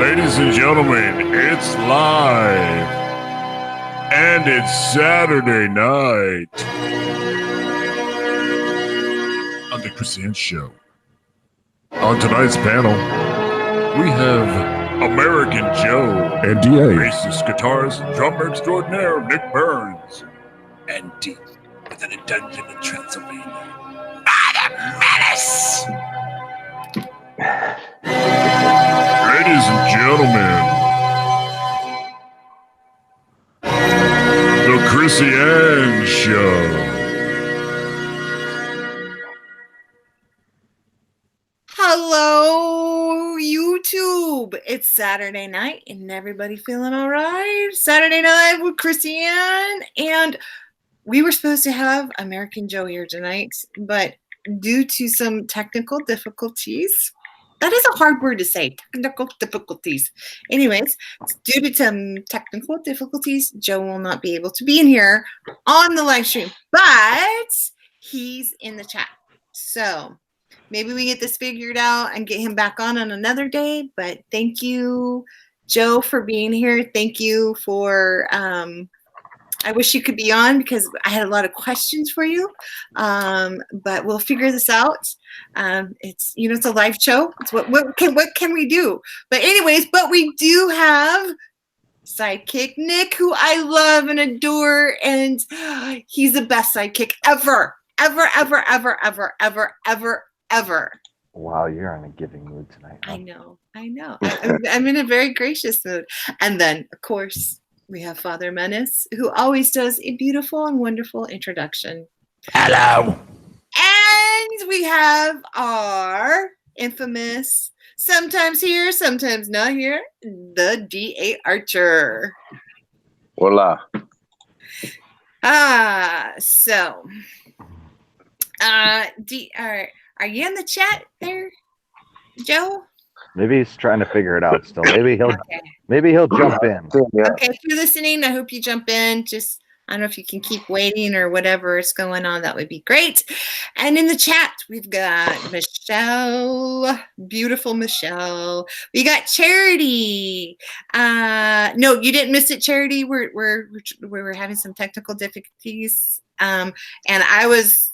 Ladies and gentlemen, it's live. And it's Saturday night on the Christian Show. On tonight's panel, we have American Joe and DA, bassist, guitarist, drummer extraordinaire Nick Burns, and deep within a dungeon in Transylvania, Madam Menace. Ladies and gentlemen, the Chrissian Show. Hello, YouTube. It's Saturday night and everybody feeling all right? Saturday night with Chrissian. And we were supposed to have American Joe here tonight, but due to some technical difficulties, that is a hard word to say, technical difficulties. Anyways, due to some technical difficulties, Joe will not be able to be in here on the live stream, but he's in the chat. So maybe we get this figured out and get him back on another day. But thank you, Joe, for being here. Thank you for, I wish you could be on because I had a lot of questions for you. But we'll figure this out. It's, you know, it's a live show. It's what can we do? But anyways, but we do have sidekick Nick, who I love and adore. And he's the best sidekick ever. Wow, you're in a giving mood tonight. Huh? I know. I'm in a very gracious mood. And then, of course, we have Father Menace, who always does a beautiful and wonderful introduction. Hello. And we have our infamous, sometimes here, sometimes not here, the D.A. Archer. Hola. So... are you in the chat there, Joe? Maybe he's trying to figure it out still. Maybe he'll jump in. Okay, if you're listening, I hope you jump in. Just I don't know if you can keep waiting or whatever is going on. That would be great. And in the chat, we've got Michelle, beautiful Michelle. We got Charity. No, you didn't miss it, Charity. We were having some technical difficulties. And I was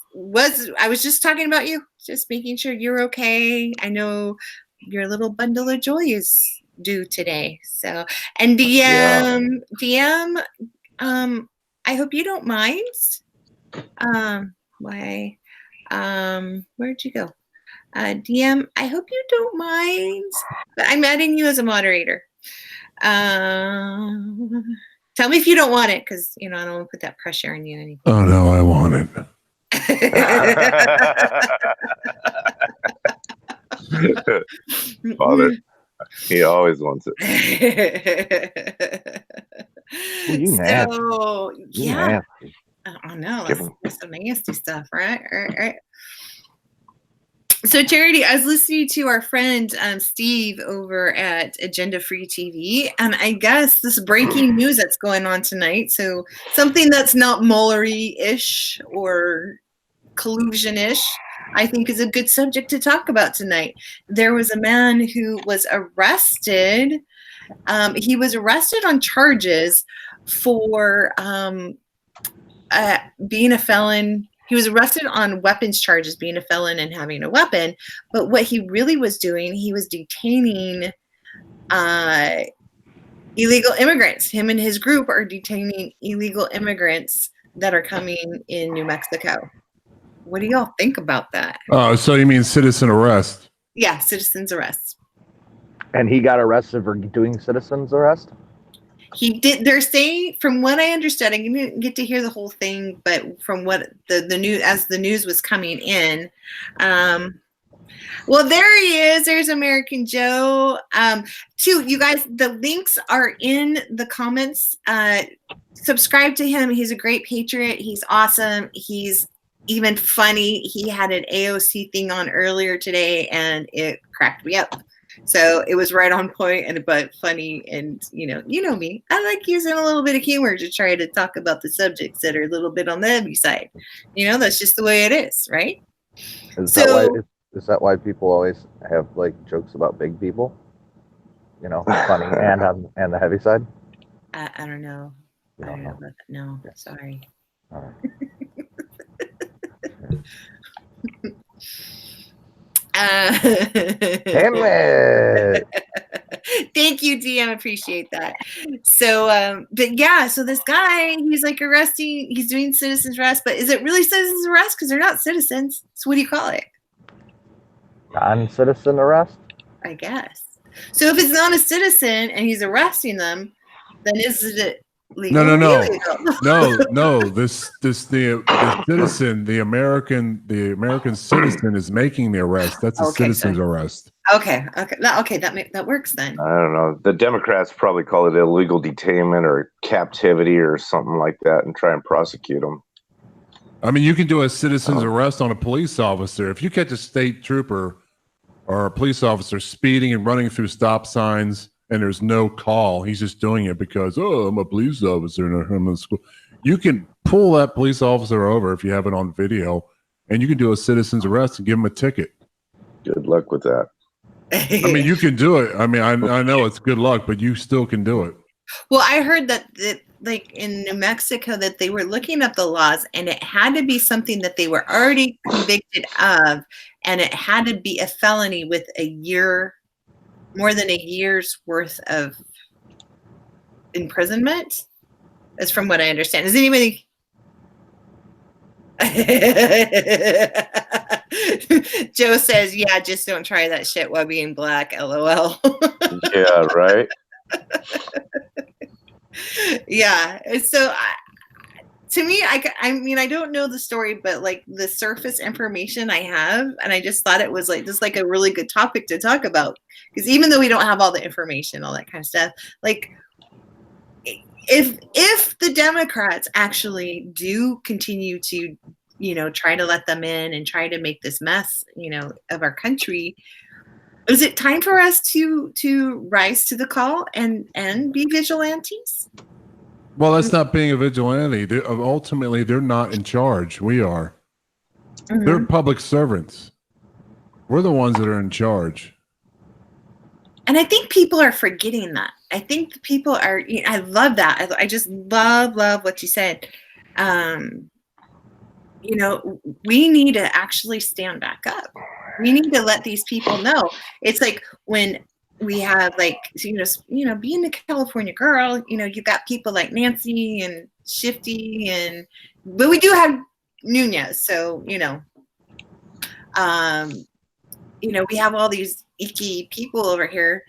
just talking about you, just making sure you're okay. I know your little bundle of joy is due today. So, and DM, I hope you don't mind. Where'd you go? DM, I hope you don't mind, but I'm adding you as a moderator. Tell me if you don't want it, because, you know, I don't want to put that pressure on you. Anything. Oh, no, I want it. Father, he always wants it. So, yeah. I know. That's some nasty stuff, right? So, Charity, I was listening to our friend Steve over at Agenda Free TV, and I guess this breaking news that's going on tonight, so something that's not Mueller-ish or collusion-ish, I think is a good subject to talk about tonight. There was a man who was arrested. He was arrested on charges for being a felon. He was arrested on weapons charges, being a felon and having a weapon. But what he really was doing, he was detaining illegal immigrants. Him and his group are detaining illegal immigrants that are coming in New Mexico. What do y'all think about that? Oh, so you mean citizen arrest? Yeah, citizen's arrest. And he got arrested for doing citizen's arrest? He did. They're saying, from what I understood, I didn't get to hear the whole thing, but from what the news, as the news was coming in, well, there he is. There's American Joe. Too, you guys, the links are in the comments. Subscribe to him. He's a great patriot. He's awesome. He's even funny. He had an AOC thing on earlier today, and it cracked me up. So it was right on point, but funny, and you know me. I like using a little bit of humor to try to talk about the subjects that are a little bit on the heavy side. You know, that's just the way it is, right? Is that why people always have like jokes about big people? funny and the heavy side? I don't know. You I don't don't know know. about that. No, sorry. All right. Damn it! Thank you, DM. Appreciate that. So, but yeah, so this guy, he's like arresting, he's doing citizen's arrest, but is it really citizen's arrest? Because they're not citizens. So what do you call it? Non-citizen arrest? I guess. So if it's not a citizen and he's arresting them, then is it legal? No. Illegal? The citizen, the American citizen is making the arrest. That's a citizen's arrest. Okay. That works then. I don't know. The Democrats probably call it illegal detainment or captivity or something like that and try and prosecute them. I mean, you can do a citizen's arrest on a police officer. If you catch a state trooper or a police officer speeding and running through stop signs and there's no call, he's just doing it because, I'm a police officer and I'm in school. You can pull that police officer over if you have it on video, and you can do a citizen's arrest and give him a ticket. Good luck with that. I mean, you can do it. I mean, I know it's good luck, but you still can do it. Well, I heard that like in New Mexico that they were looking up the laws and it had to be something that they were already convicted of, and it had to be a felony with more than a year's worth of imprisonment. That's from what I understand. Is anybody? Joe says, yeah, just don't try that shit while being black, LOL. Yeah, right. Yeah. So to me, I mean, I don't know the story, but like the surface information I have, and I just thought it was like just like a really good topic to talk about, because even though we don't have all the information, all that kind of stuff, like if the Democrats actually do continue to, try to let them in and try to make this mess, of our country, is it time for us to rise to the call and be vigilantes? Well, that's not being a vigilante. Ultimately, they're not in charge. We are. Mm-hmm. They're public servants. We're the ones that are in charge. And I think people are forgetting that. I think people are, I love that. I just love what you said. We need to actually stand back up. We need to let these people know. It's like when we have being a California girl, you've got people like Nancy and Shifty but we do have Nunez. So, we have all these icky people over here.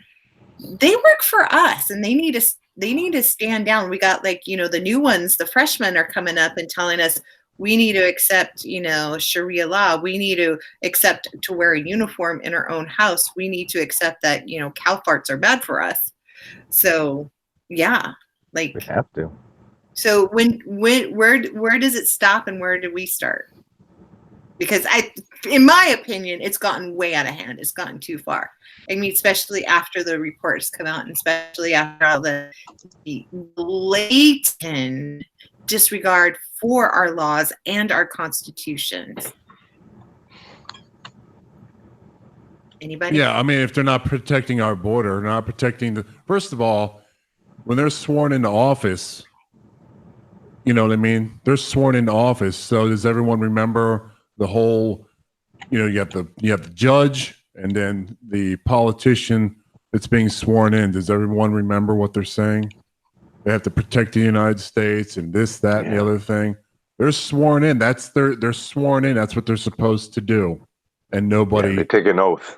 They work for us and they need to stand down. We got the new ones, the freshmen are coming up and telling us we need to accept, Sharia law. We need to accept to wear a uniform in our own house. We need to accept that, cow farts are bad for us. So, yeah, we have to. So where does it stop and where do we start? Because in my opinion, it's gotten way out of hand. It's gotten too far. I mean, especially after the reports come out, and especially after all the blatant disregard for our laws and our constitutions. Anybody? Yeah, I mean, if they're not protecting our border, not protecting first of all, when they're sworn into office, you know what I mean? They're sworn into office. So does everyone remember the whole, you have the judge and then the politician that's being sworn in. Does everyone remember what they're saying? They have to protect the United States and this, that, and the other thing. They're sworn in. They're sworn in. That's what they're supposed to do. And nobody. They take an oath.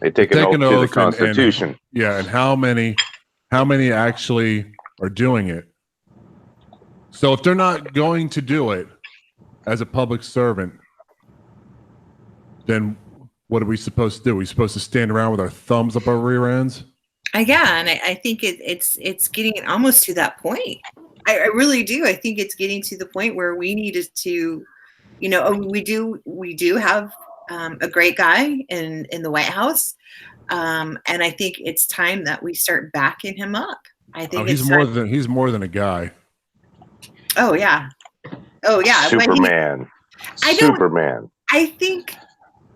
They take an oath to the Constitution. And how many actually are doing it? So if they're not going to do it as a public servant, then what are we supposed to do? Are we supposed to stand around with our thumbs up our rear ends? Yeah, and I think it's getting almost to that point. I really do. I think it's getting to the point where we needed to, we do have a great guy in the White House, and I think it's time that we start backing him up. I think he's more than a guy. Oh yeah. Superman. Superman. I think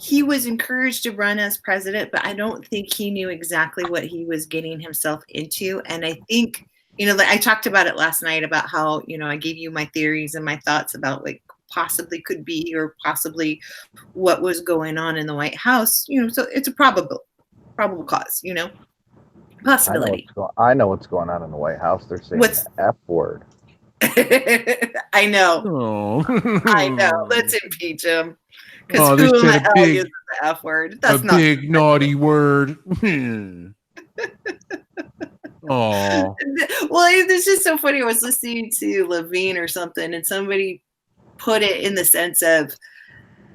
he was encouraged to run as president, but I don't think he knew exactly what he was getting himself into. And I think, I talked about it last night about how, I gave you my theories and my thoughts about like possibly could be or possibly what was going on in the White House, so it's a probable cause, possibility. I know what's going on in the White House. They're saying the F word. I know. Oh. I know. Let's impeach him. Because Oh, who they in the said hell uses the F word? That's not big naughty word. Oh. Well, it's just so funny. I was listening to Levine or something, and somebody put it in the sense of,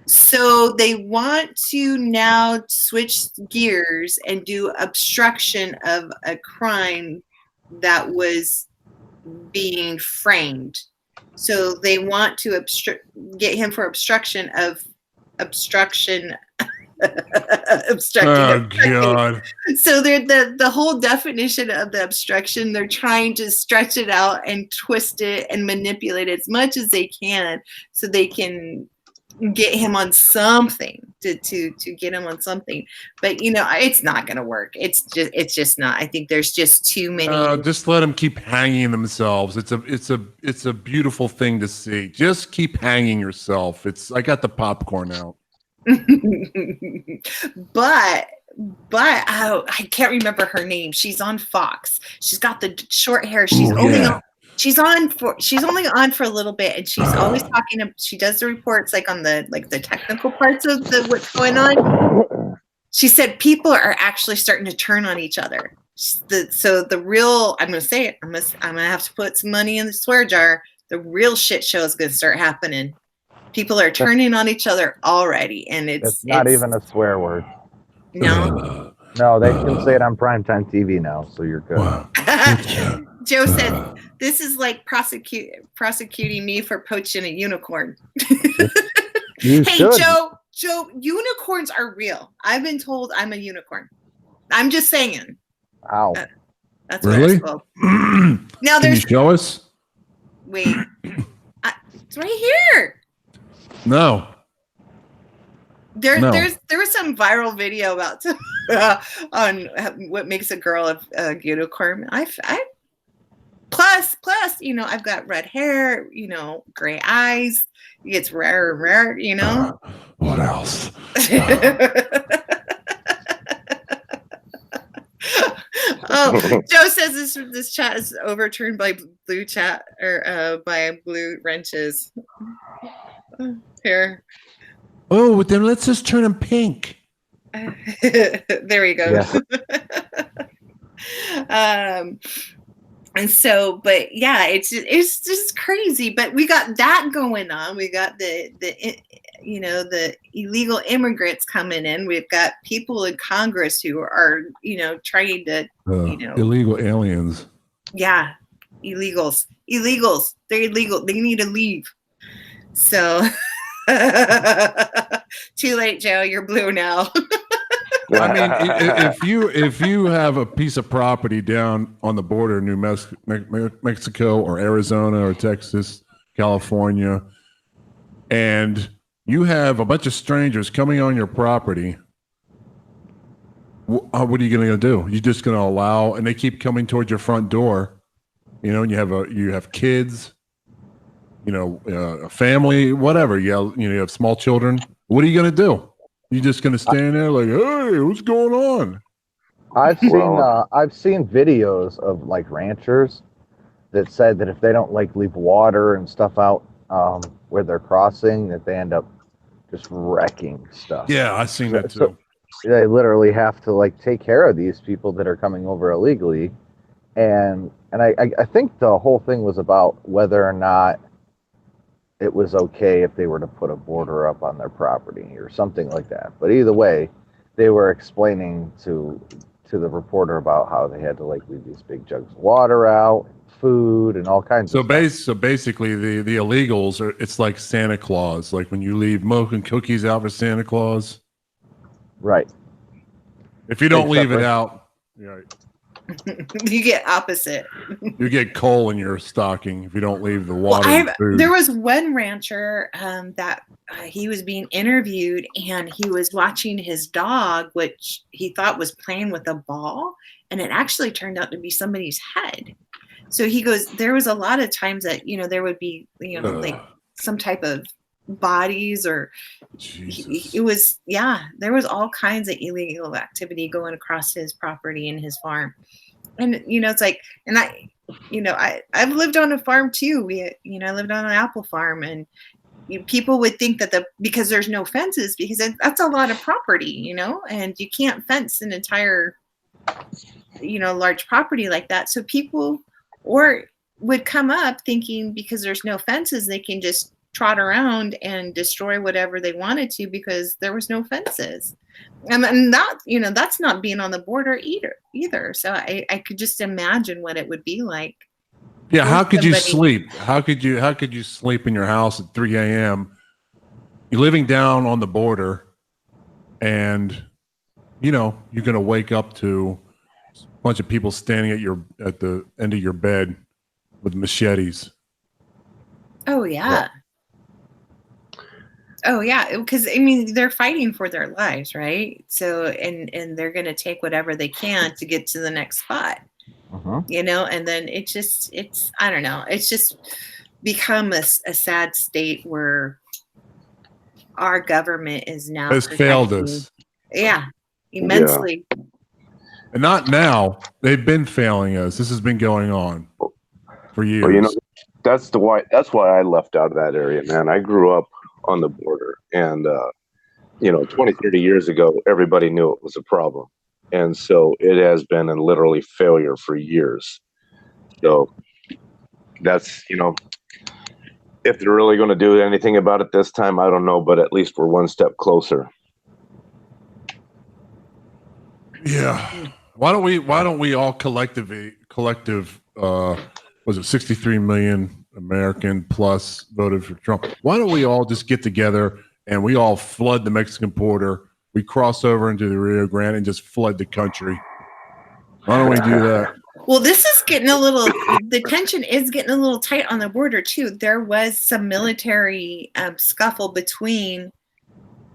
so they want to now switch gears and do obstruction of a crime that was being framed. So they want to get him for obstruction. Obstructing. Oh God! So they're the whole definition of the obstruction. They're trying to stretch it out and twist it and manipulate it as much as they can, so they can get him on something to get him on something. But it's not going to work. It's just not. I think there's just too many. Just let them keep hanging themselves. It's a beautiful thing to see. Just keep hanging yourself. I got the popcorn out. but I can't remember her name. She's on Fox. She's got the short hair. She's only on for a little bit, and she's always talking. She does the reports like on the technical parts of what's going on. She said people are actually starting to turn on each other. So the real, I'm going to say it. I'm going to have to put some money in the swear jar. The real shit show is going to start happening. People are turning on each other already, and it's not even a swear word. No. No, they can say it on primetime TV now, so you're good. Joe said, this is like prosecuting me for poaching a unicorn. Hey, Joe, unicorns are real. I've been told I'm a unicorn. I'm just saying. Ow. That's really? what it's now, Can you show us? Wait. It's right here. No. There was some viral video about on what makes a girl a unicorn. Plus, I've got red hair, gray eyes. It gets rarer and rarer, What else? Oh, Joe says this chat is overturned by blue chat or by blue wrenches. Here. Oh, then let's just turn them pink. There we go. Yeah. And so, but yeah, it's just crazy. But we got that going on. We got the illegal immigrants coming in. We've got people in Congress who are trying to illegal aliens. Yeah, illegals. They're illegal. They need to leave. So too late, Joe. You're blue now. I mean, if you have a piece of property down on the border of Mexico or Arizona or Texas, California, and you have a bunch of strangers coming on your property, what are you going to do? You're just going to allow, and they keep coming towards your front door, and you have kids, a family, whatever. You have small children. What are you going to do? You just gonna stand there like, hey, what's going on? I've seen videos of like ranchers that said that if they don't leave water and stuff out where they're crossing, that they end up just wrecking stuff. Yeah, I've seen that too. So they literally have to take care of these people that are coming over illegally, and I think the whole thing was about whether or not it was okay if they were to put a border up on their property or something like that. But either way, they were explaining to the reporter about how they had to leave these big jugs of water out, food, and all kinds of stuff. So basically, the illegals it's like Santa Claus. Like when you leave milk and cookies out for Santa Claus. Right. If you don't leave it out, right. You get opposite. You get coal in your stocking if you don't leave the Well, water and food. there was one rancher that he was being interviewed, and he was watching his dog, which he thought was playing with a ball, and it actually turned out to be somebody's head. So he goes, there was a lot of times that, there would be, like some type of bodies, or it was, there was all kinds of illegal activity going across his property and his farm. And, it's like, and I've lived on a farm too. I lived on an apple farm, and people would think that because there's no fences, because that's a lot of property, and you can't fence an entire, large property like that. So people would come up thinking because there's no fences, they can just trot around and destroy whatever they wanted to because there was no fences. And that, that's not being on the border either. So I could just imagine what it would be like. Yeah, how could you sleep? How could you sleep in your house at 3 a.m.? You're living down on the border, and you're gonna wake up to a bunch of people standing at the end of your bed with machetes. Oh yeah. Oh yeah, because they're fighting for their lives, right? So and they're gonna take whatever they can to get to the next spot. And then it's I don't know, it's just become a sad state where our government is now has failed us. Yeah, immensely. Yeah. And not now. They've been failing us. This has been going on for years. Well, that's why I left out of that area, man. I grew up on the border, and 20, 30 years ago, everybody knew it was a problem. And so it has been a literally failure for years. So that's, if they're really going to do anything about it this time, I don't know, but at least we're one step closer. Yeah. Why don't we all was it 63 million American plus voted for Trump? Why don't we all just get together and we all flood the Mexican border? We cross over into the Rio Grande and just flood the country. Why don't we do that? Well, this is getting the tension is getting a little tight on the border too. There was some military scuffle between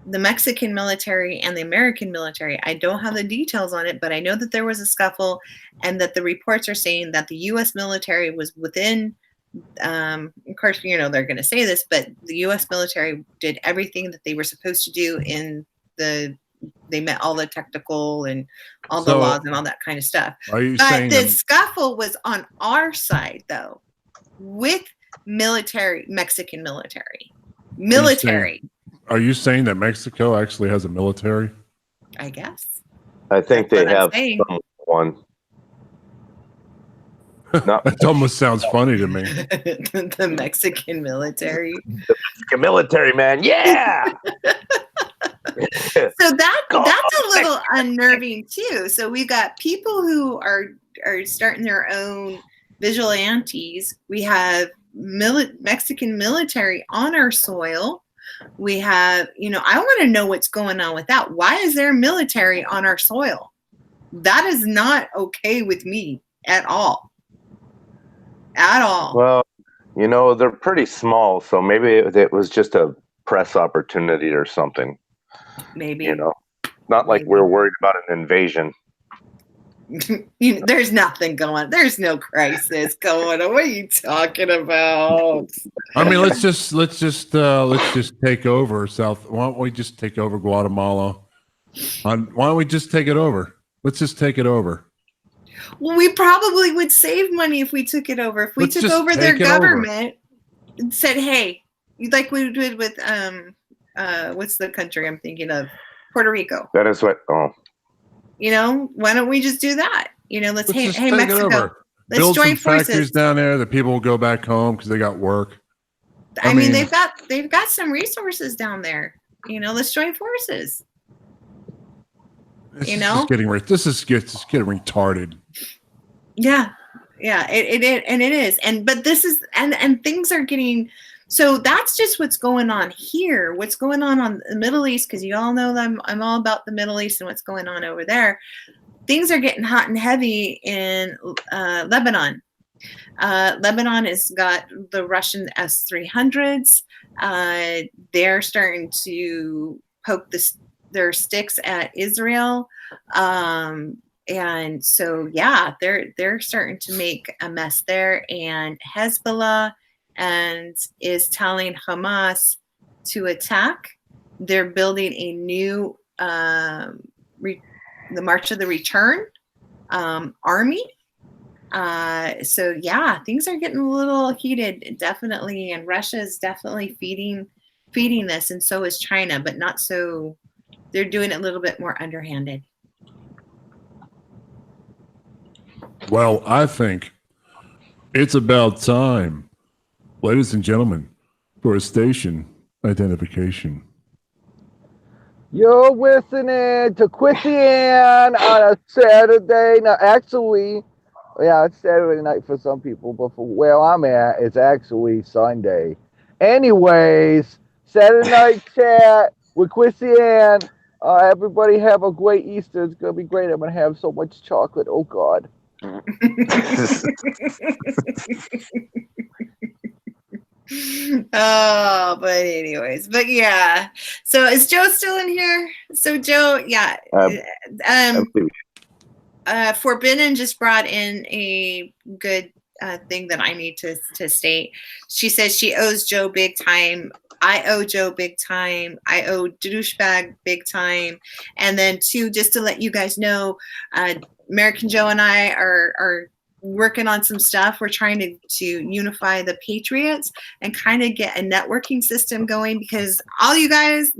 the Mexican military and the American military. I don't have the details on it, but I know that there was a scuffle, and that the reports are saying that the U.S. military was within, of course, they're going to say this, but the U.S. military did everything that they were supposed to do they met all the technical and all the laws and all that kind of stuff. Are you but saying the scuffle was on our side, though, with Mexican military. Are you saying that Mexico actually has a military? I guess. I think they have one. That almost sounds funny to me. The Mexican military. The Mexican military, man. Yeah. So that's a little unnerving too. So we got people who are starting their own vigilantes. We have Mexican military on our soil. We have, I want to know what's going on with that. Why is there military on our soil? That is not okay with me at all. At all. Well, they're pretty small, so maybe it was just a press opportunity or something. Maybe. Not like we're worried about an invasion. There's nothing going. There's no crisis going on. What are you talking about? I mean, let's just take over South. Why don't we just take over Guatemala? Why don't we just take it over? Let's just take it over. Well, we probably would save money if we took it over. If we took over their government and said, "Hey," like we did with what's the country I'm thinking of? Puerto Rico. That is what. Oh. Why don't we just do that? Let's hey Mexico, let's build join some forces factories down there. The people will go back home because they got work. I mean, they've got some resources down there. Let's join forces. This is getting retarded. Yeah, it is, but this is and things are getting. So that's just what's going on here. What's going on the Middle East? Because you all know that I'm all about the Middle East and what's going on over there. things are getting hot and heavy in Lebanon. Lebanon has got the Russian S-300s. They're starting to poke their sticks at Israel. And so, yeah, they're starting to make a mess there. And Hezbollah is telling Hamas to attack. They're building a new the March of the Return army. So yeah, things are getting a little heated, definitely, and Russia is definitely feeding this, and so is China, but not so. They're doing it a little bit more underhanded. Well, I think it's about time, ladies and gentlemen, for a station identification. You're listening to Christian on a Saturday night. Actually, yeah, it's Saturday night for some people, but for where I'm at, it's actually Sunday. Anyways, Saturday night chat with Christian. Everybody have a great Easter. It's going to be great. I'm going to have so much chocolate. Oh, God. Oh, but anyways, but yeah. So is Joe still in here? So Joe, yeah. Forbidden just brought in a good thing that I need to state. She says she owes Joe big time. I owe Joe big time. I owe douchebag big time. And then two, just to let you guys know, American Joe and I are working on some stuff. We're trying to unify the Patriots and kind of get a networking system going, because all you guys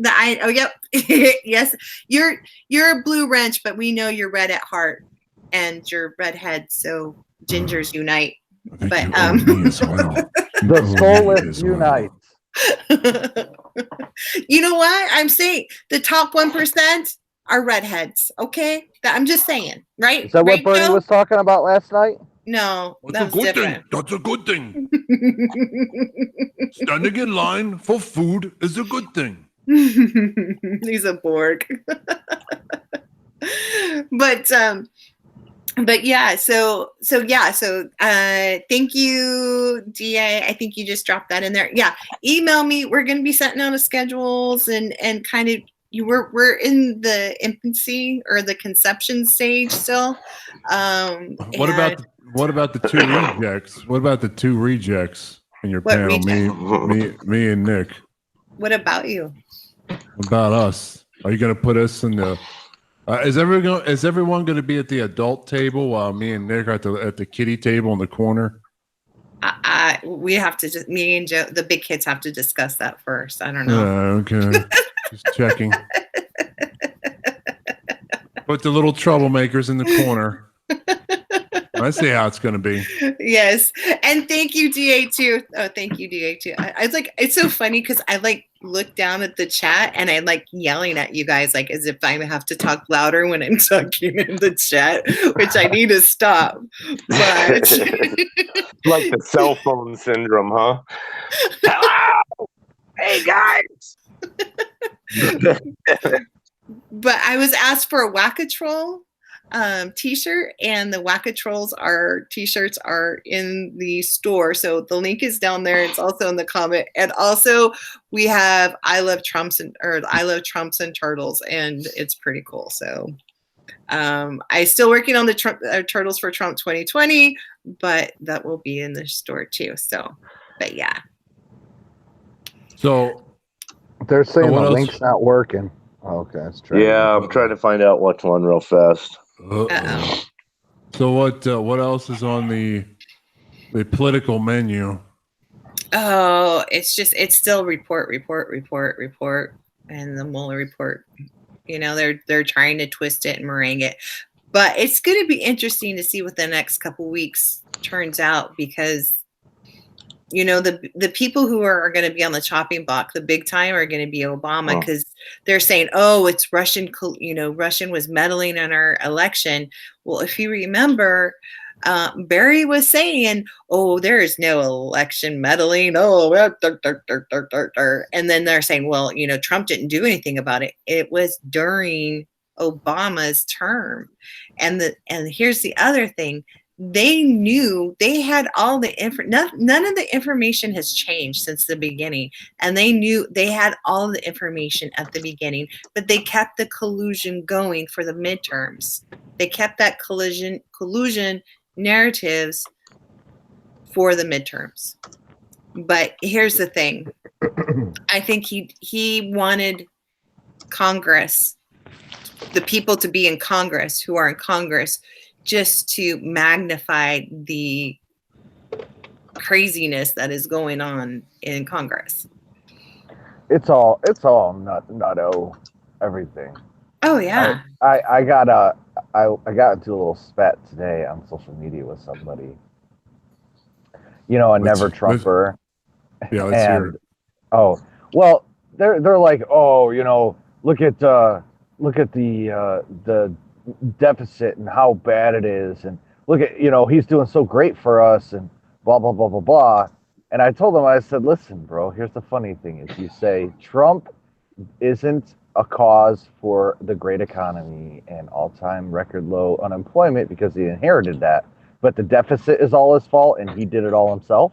yes, you're a blue wrench, but we know you're red at heart and you're redhead, so gingers unite. But the soulless unite. You know what I'm saying? The top 1% are redheads. Okay, I'm just saying, right? Is that what Bernie was talking about last night? No, that's a good thing. That's a good thing. Standing in line for food is a good thing. He's a Borg. But yeah, so thank you, DA. I think you just dropped that in there. Yeah, email me. We're going to be setting out a schedules and kind of we're in the infancy or the conception stage still. What about the two rejects? What about the two rejects in your panel? Me and Nick. What about you? What about us? Are you going to put us in the? Is everyone going to be at the adult table while me and Nick are at the kiddie table in the corner? We have to me and Joe, the big kids, have to discuss that first. I don't know. Okay, just checking. Put the little troublemakers in the corner. I see how it's going to be. Yes, and thank you, DA too. Oh, thank you, DA too. I like. It's so funny because I look down at the chat and I yelling at you guys as if I have to talk louder when I'm talking in the chat, which I need to stop. But like the cell phone syndrome, huh? Hello, hey guys. But I was asked for a Whack-A-Troll t-shirt, and the Whack-A-Trolls t-shirts are in the store, so the link is down there. It's also in the comment, and also we have I love Trumps and Turtles, and it's pretty cool. So I'm still working on the Turtles for Trump 2020, but that will be in the store too. So, but yeah. So they're saying the link's not working. Okay, that's true. Yeah, I'm trying to find out which one real fast. Uh-oh. So what else is on the political menu? Oh, it's still report, and the Mueller report. They're trying to twist it and meringue it, but it's going to be interesting to see what the next couple weeks turns out, because the people who are going to be on the chopping block, the big time, are going to be Obama, because they're saying, oh, it's Russian, Russian was meddling in our election. Well, if you remember, Barry was saying, oh, there is no election meddling. Oh, and then they're saying, well, Trump didn't do anything about it. It was during Obama's term. And here's the other thing. They knew they had all the none of the information has changed since the beginning, and they knew they had all the information at the beginning, but they kept the collusion going for the midterms. They kept that collusion narratives for the midterms. But here's the thing. I think he wanted Congress, the people to be in Congress, who are in Congress, just to magnify the craziness that is going on in Congress. It's all nutto, everything. Oh yeah. I got into a little spat today on social media with somebody. You know, a never Trumper. Yeah, let's hear it. Oh, well, they're like, oh, you know, look at the deficit and how bad it is, and look at, you know, he's doing so great for us, and blah blah blah blah blah. And I told him, I said, listen, bro, here's the funny thing is, you say Trump isn't a cause for the great economy and all-time record low unemployment because he inherited that, but the deficit is all his fault and he did it all himself.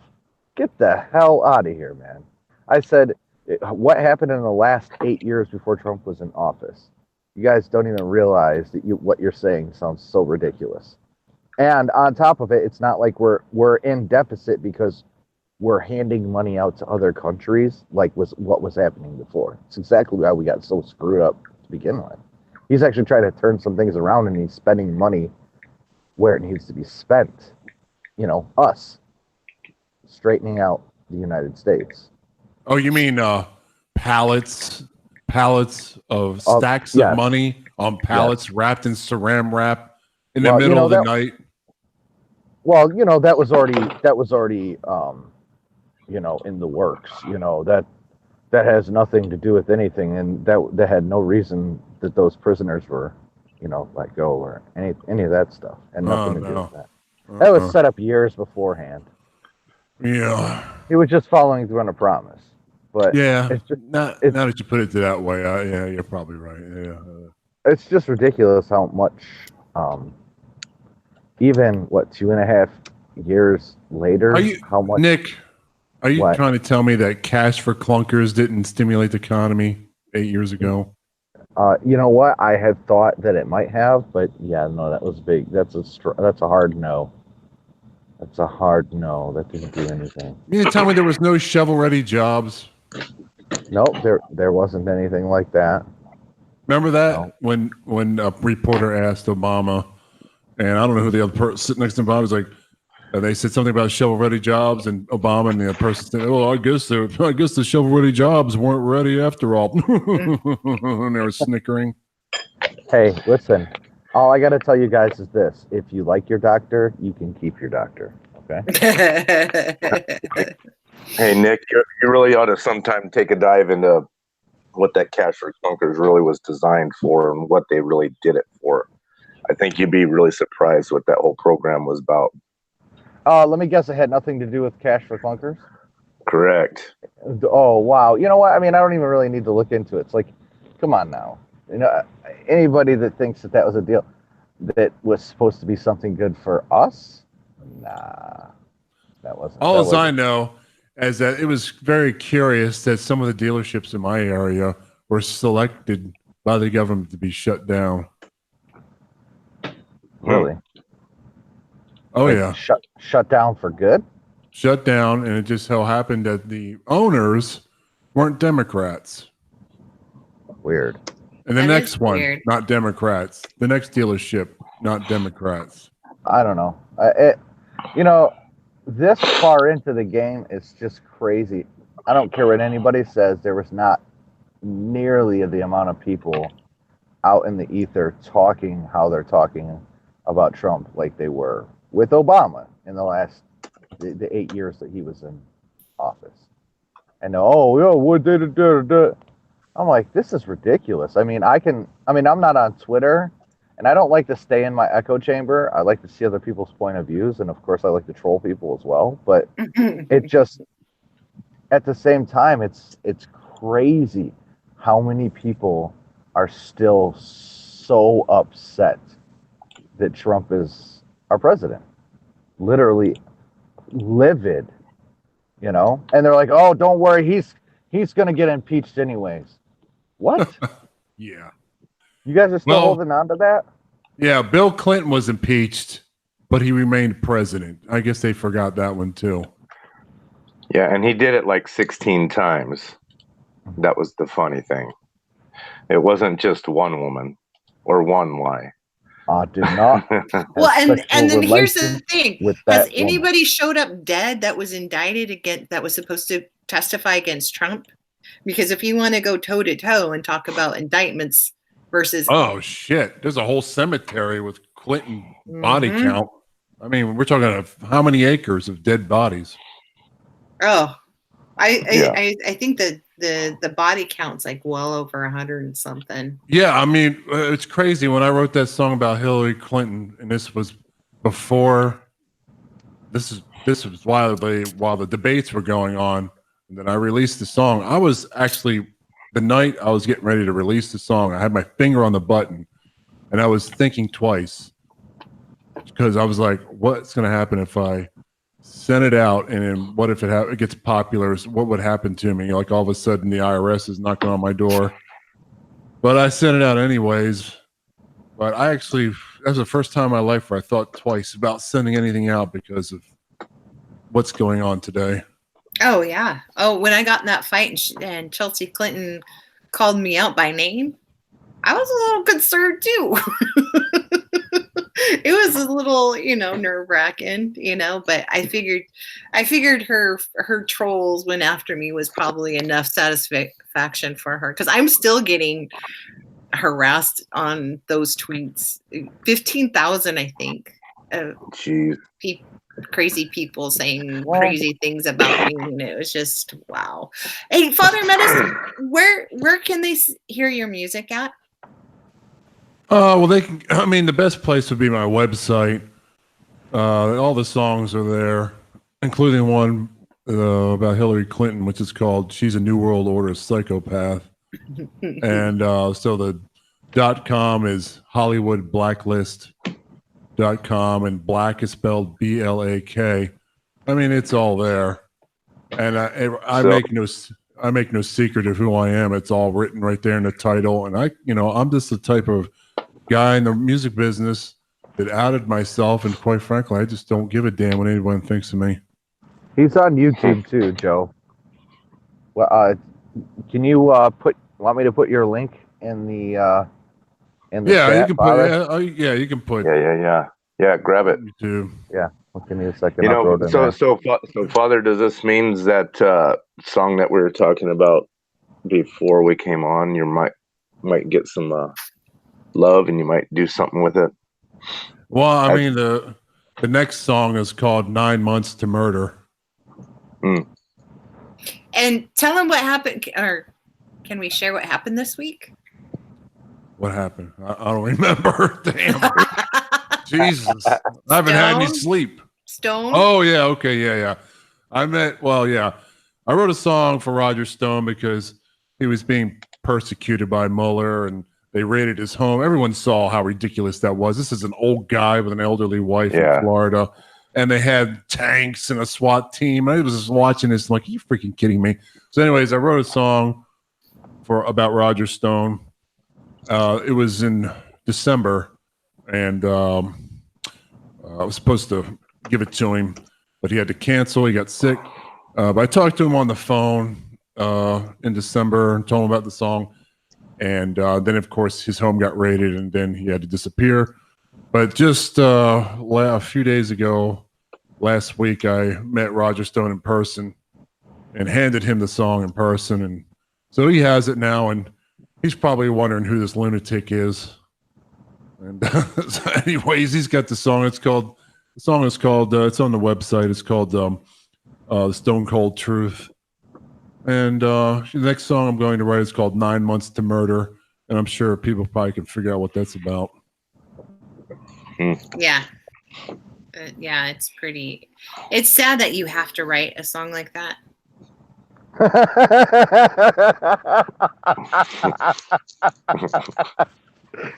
Get the hell out of here, man. I said, what happened in the last 8 years before Trump was in office? You guys don't even realize that what you're saying sounds so ridiculous. And on top of it, it's not like we're in deficit because we're handing money out to other countries like what was happening before. It's exactly why we got so screwed up to begin with. He's actually trying to turn some things around, and he's spending money where it needs to be spent. You know, us straightening out the United States. Oh, you mean pallets of stacks of money on pallets wrapped in saran wrap in the middle of the night? Well, you know, that was already you know, in the works. You know, that has nothing to do with anything, and that had no reason that those prisoners were, you know, let go or any of that stuff, and nothing to do with that. That was set up years beforehand. Yeah, he was just following through on a promise. But yeah, now that you put it that way, yeah, you're probably right. Yeah, it's just ridiculous how much, even 2.5 years later, how much. Nick, are you trying to tell me that cash for clunkers didn't stimulate the economy 8 years ago? You know what? I had thought that it might have, but yeah, no, that was big. That's a hard no. That's a hard no. That didn't do anything. You mean to tell me there was no shovel-ready jobs? Nope, there wasn't anything like that. Remember that when a reporter asked Obama, and I don't know who the other person sitting next to Obama was like, they said something about shovel-ready jobs, and Obama and the other person said, "Oh, I guess the shovel-ready jobs weren't ready after all." And they were snickering. Hey, listen. All I got to tell you guys is this: if you like your doctor, you can keep your doctor. Okay. Hey, Nick, you really ought to sometime take a dive into what that Cash for Clunkers really was designed for and what they really did it for. I think you'd be really surprised what that whole program was about. Let me guess, it had nothing to do with Cash for Clunkers? Correct. Oh, wow. You know what? I mean, I don't even really need to look into it. It's like, come on now. You know, anybody that thinks that was a deal that was supposed to be something good for us, nah, that wasn't. All I know is that it was very curious that some of the dealerships in my area were selected by the government to be shut down. Really? Oh, like, yeah. Shut down for good? Shut down, and it just so happened that the owners weren't Democrats. Weird. And the next one, not Democrats. The next dealership, not Democrats. I don't know. You know, this far into the game, it's just crazy. I don't care what anybody says. There was not nearly the amount of people out in the ether talking how they're talking about Trump like they were with Obama in the 8 years that he was in office. And what did it? I'm like, this is ridiculous. I mean, I'm not on Twitter, and I don't like to stay in my echo chamber. I like to see other people's point of views, and of course, I like to troll people as well. But it just, at the same time, it's crazy how many people are still so upset that Trump is our president. Literally livid, you know? And they're like, "Oh, don't worry, he's going to get impeached anyways." What? Yeah. You guys are still Well, holding on to that? Yeah, Bill Clinton was impeached, but he remained president. I guess they forgot that one too. Yeah, and he did it like 16 times. That was the funny thing. It wasn't just one woman or one lie. Did not. Well, have and then sexual here's the relations thing: with has that anybody showed up dead that was indicted against that was supposed to testify against Trump? Because if you want to go toe to toe and talk about indictments versus Oh shit! There's a whole cemetery with Clinton body Mhm. count. I mean, we're talking of how many acres of dead bodies? Oh, Yeah. I think that the body count's like well over 100 and something. Yeah, I mean, it's crazy. When I wrote that song about Hillary Clinton, and this was before. This was while the debates were going on, and then I released the song. I was actually the night I was getting ready to release the song. I had my finger on the button, and I was thinking twice because I was like, "What's going to happen if I send it out? And then what if it gets popular? What would happen to me? Like all of a sudden, the IRS is knocking on my door." But I sent it out anyways. But that was the first time in my life where I thought twice about sending anything out because of what's going on today. Oh yeah. Oh, when I got in that fight and Chelsea Clinton called me out by name, I was a little concerned too. It was a little, nerve-wracking, but I figured her trolls went after me was probably enough satisfaction for her, because I'm still getting harassed on those tweets. 15,000, I think. Jeez. Crazy people saying crazy things about me, and it was just wow. Hey, Father Menace, where can they hear your music at? Well, they can. I mean, the best place would be my website. All the songs are there, including one about Hillary Clinton, which is called "She's a New World Order Psychopath." And so the .com is HollywoodBlacklist.com, and black is spelled BLAK. I mean, it's all there, and I make no secret of who I am. It's all written right there in the title, and I'm just the type of guy in the music business that outed myself, and quite frankly, I just don't give a damn what anyone thinks of me. He's on YouTube too, Joe. Well, can you want me to put your link in the chat, you can Father? put you can put Yeah, grab it. YouTube. Yeah, well, give me a second. I'll throw it in there. So Father, does this mean that song that we were talking about before we came on, you might get some love, and you might do something with it? Well, I mean, the next song is called 9 Months to Murder. And tell them what happened, or can we share what happened this week? What happened? I don't remember. Damn. Jesus. I haven't had any sleep. Stone? Oh, yeah. Okay. Yeah. I wrote a song for Roger Stone because he was being persecuted by Mueller, and they raided his home. Everyone saw how ridiculous that was. This is an old guy with an elderly wife in Florida, and they had tanks and a SWAT team. I was just watching this like, are you freaking kidding me? So anyways, I wrote a song about Roger Stone. It was in December, and I was supposed to give it to him, but he had to cancel. He got sick. But I talked to him on the phone in December and told him about the song. And then, of course, his home got raided, and then he had to disappear. But just a few days ago, last week, I met Roger Stone in person and handed him the song in person. And so he has it now, and he's probably wondering who this lunatic is. And so anyways, he's got the song. It's on the website. It's called The Stone Cold Truth. And the next song I'm going to write is called 9 Months to Murder. And I'm sure people probably can figure out what that's about. Yeah. Yeah, it's sad that you have to write a song like that.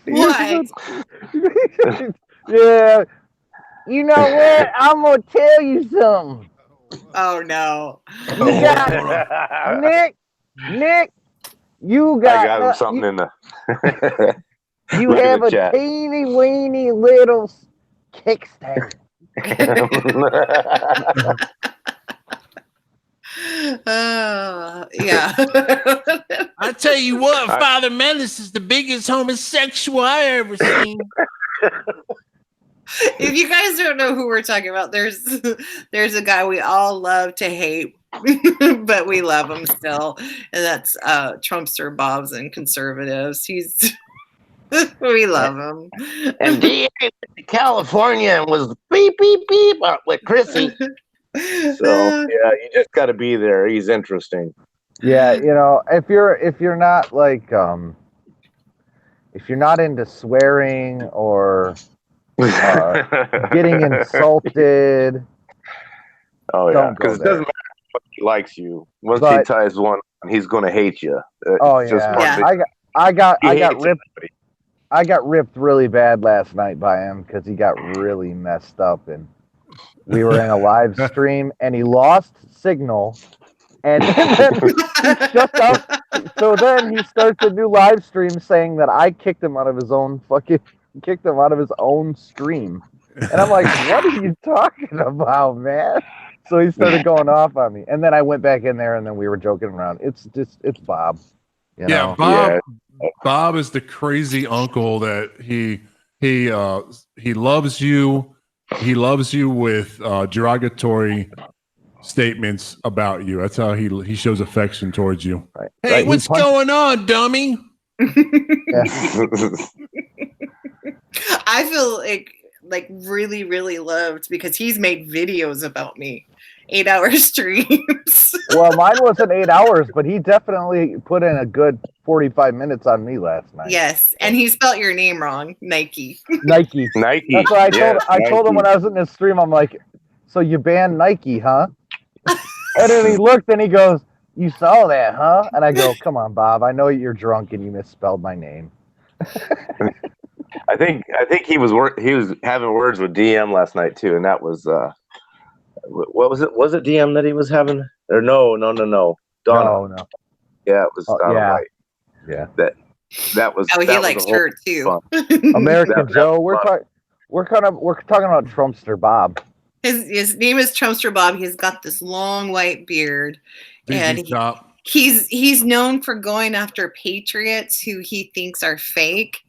What? Yeah. You know what? I'm gonna tell you something. Oh no. You got Nick. You I got got him something in the. you Look in have the a chat. teeny weeny little kickstand. Yeah. I tell you what, Father Menace is the biggest homosexual I ever seen. If you guys don't know who we're talking about, there's a guy we all love to hate, but we love him still, and that's Trumpster Bobs and conservatives. He's we love him. And DA went to California and was beep beep beep with Chrissy. So yeah, you just got to be there. He's interesting. Yeah, you know, if you're not like if you're not into swearing or getting insulted, Oh yeah, don't go because it there. doesn't matter if he likes you. Once he But- ties one, he's going to hate you. Oh It's just yeah. one Yeah. big- I got he hates ripped. everybody. I got ripped really bad last night by him because he got really messed up, and we were in a live stream, and he lost signal, and then he shut down. So then he starts a new live stream saying that I kicked him out of his own stream, and I'm like, what are you talking about, man? So he started going off on me, and then I went back in there, and then we were joking around. It's Bob. You know? Bob is the crazy uncle that he loves you. He loves you with derogatory statements about you. That's how he shows affection towards you. Right. Hey, Right, he what's punched- going on, dummy? I feel like really, really loved because he's made videos about me, 8-hour streams. Well, mine wasn't 8 hours, but he definitely put in a good 45 minutes on me last night. Yes, and he spelt your name wrong, Nike. Nike. Nike. That's what I Yes, told him when Nike. I was in this stream. I'm like, so you banned Nike, huh? And then he looked and he goes, "You saw that, huh?" And I go, "Come on, Bob. I know you're drunk and you misspelled my name." I think he was having words with DM last night too, and that was what was it? Was it DM that he was having? Or no. Donna. No. Yeah, it was Donna yeah. White. Yeah. That was. Oh, he that was likes a whole her too. fun. American That Joe. was We're talking about Trumpster Bob. His name is Trumpster Bob. He's got this long white beard, and ZZ Top. he's known for going after patriots who he thinks are fake.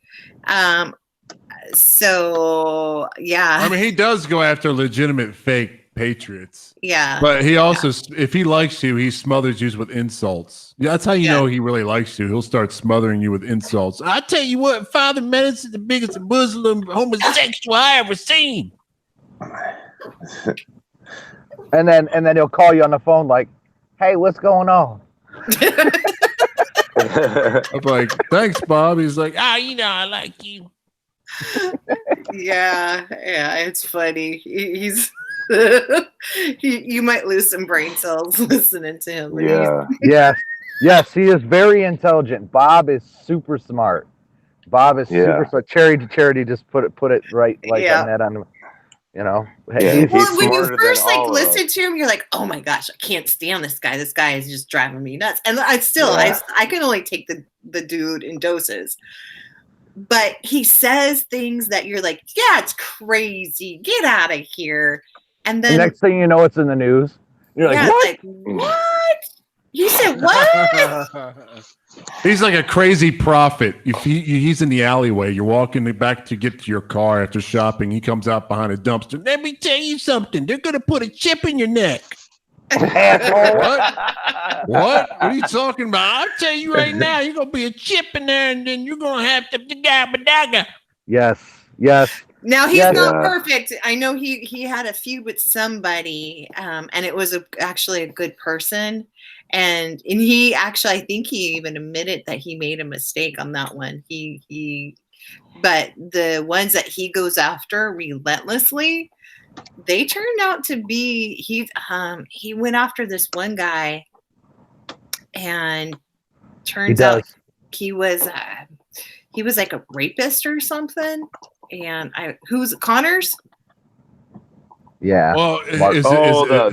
So yeah, I mean, he does go after legitimate fake patriots. yeah. But he also, if he likes you, he smothers you with insults. Yeah, that's how you know he really likes you. He'll start smothering you with insults. I tell you what, Father Menace is the biggest Muslim homosexual I ever seen. And then he'll call you on the phone like, "Hey, what's going on?" I'm like, thanks, Bob. He's like, I like you. Yeah, it's funny. He's you might lose some brain cells listening to him. But Yeah. Yes, he is very intelligent. Bob is super smart. Bob is super smart. Charity just put it right like on that on. You know, Yeah. Well, when you smarter first than all of listen us. to him, you're like, "Oh my gosh, I can't stand this guy. This guy is just driving me nuts." And I can only take the dude in doses. But he says things that you're like, "Yeah, it's crazy. Get out of here." And then the next thing you know, it's in the news. You're like, "What?" it's like, "What? You said what?" he's like a crazy prophet. If he's in the alleyway, you're walking back to get to your car after shopping. He comes out behind a dumpster. Let me tell you something. They're going to put a chip in your neck. Asshole. What? What are you talking about? I'll tell you right now, you're going to be a chip in there, and then you're going to have to daga. Yes. Now he's Yeah. not perfect. I know he had a feud with somebody, and it was actually a good person. And he actually, I think he even admitted that he made a mistake on that one. But the ones that he goes after relentlessly, they turned out to be he went after this one guy, and turns out he was he was like a rapist or something. And who's Connors? Yeah. Well, Mark-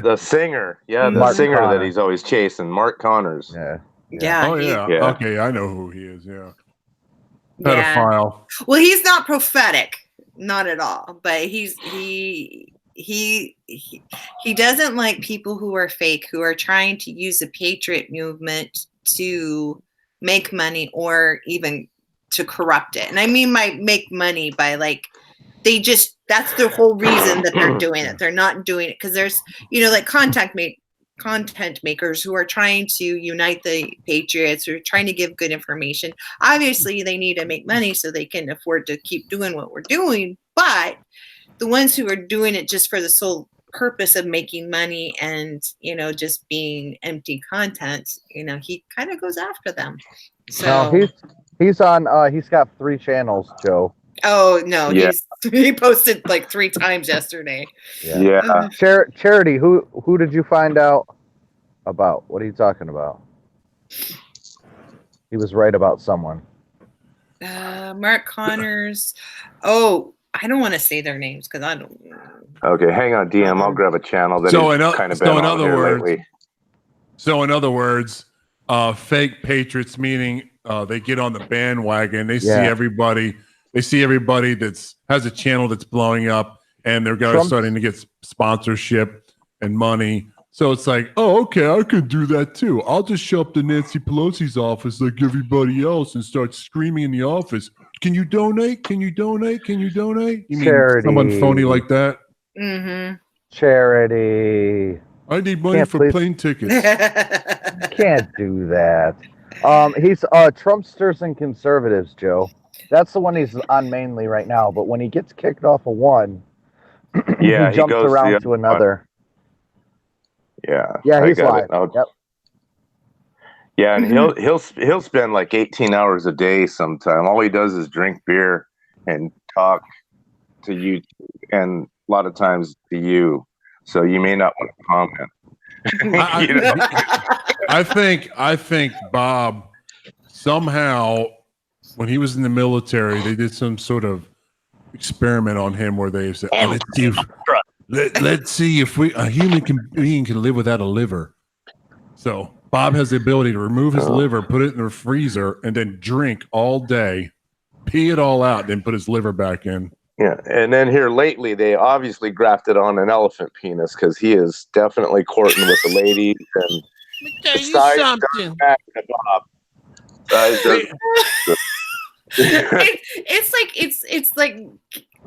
the singer. Yeah, the Mark singer that Connor. he's always chasing, Mark Connors. Yeah. Yeah. oh he- yeah. Yeah. Okay, I know who he is. Yeah, yeah. pedophile. Well, he's not prophetic, not at all. But he doesn't like people who are fake, who are trying to use the patriot movement to make money or even to corrupt it. And I mean by make money by like that's the whole reason that they're doing it. They're not doing it because there's like content makers who are trying to unite the patriots, or trying to give good information. Obviously they need to make money so they can afford to keep doing what we're doing, but the ones who are doing it just for the sole purpose of making money and just being empty content, he kind of goes after them. So No, he's on. He's got 3 channels, Joe. oh no, Yeah. he posted like 3 times yesterday. Yeah. Charity, who did you find out about? What are you talking about? He was right about someone. Mark Connors. Oh, I don't want to say their names because I don't. Okay, hang on, DM. I'll grab a channel that So he's kind of been on here lately. So in other words, fake patriots, meaning they get on the bandwagon. They see everybody. They see everybody has a channel that's blowing up, and they're starting to get sponsorship and money. So it's like, oh, okay, I could do that too. I'll just show up to Nancy Pelosi's office like everybody else and start screaming in the office. Can you donate? Can you donate? Can you donate? You Charity. mean someone phony like that? Mm-hmm. Charity. I need money for plane tickets. Can't do that. He's Trumpsters and conservatives, Joe. That's the one he's on mainly right now. But when he gets kicked off of one, he jumps around to another. Yeah, he's live. Yep. Yeah, and he'll spend like 18 hours a day sometime. All he does is drink beer and talk to you, and a lot of times to you. So you may not want to comment. I think Bob somehow, when he was in the military, they did some sort of experiment on him where they said, let's see if a human being can live without a liver. So Bob has the ability to remove his liver, put it in the freezer, and then drink all day, pee it all out, then put his liver back in. Yeah, and then here lately, they obviously grafted on an elephant penis because he is definitely courting with the ladies. And Let me tell you something. It's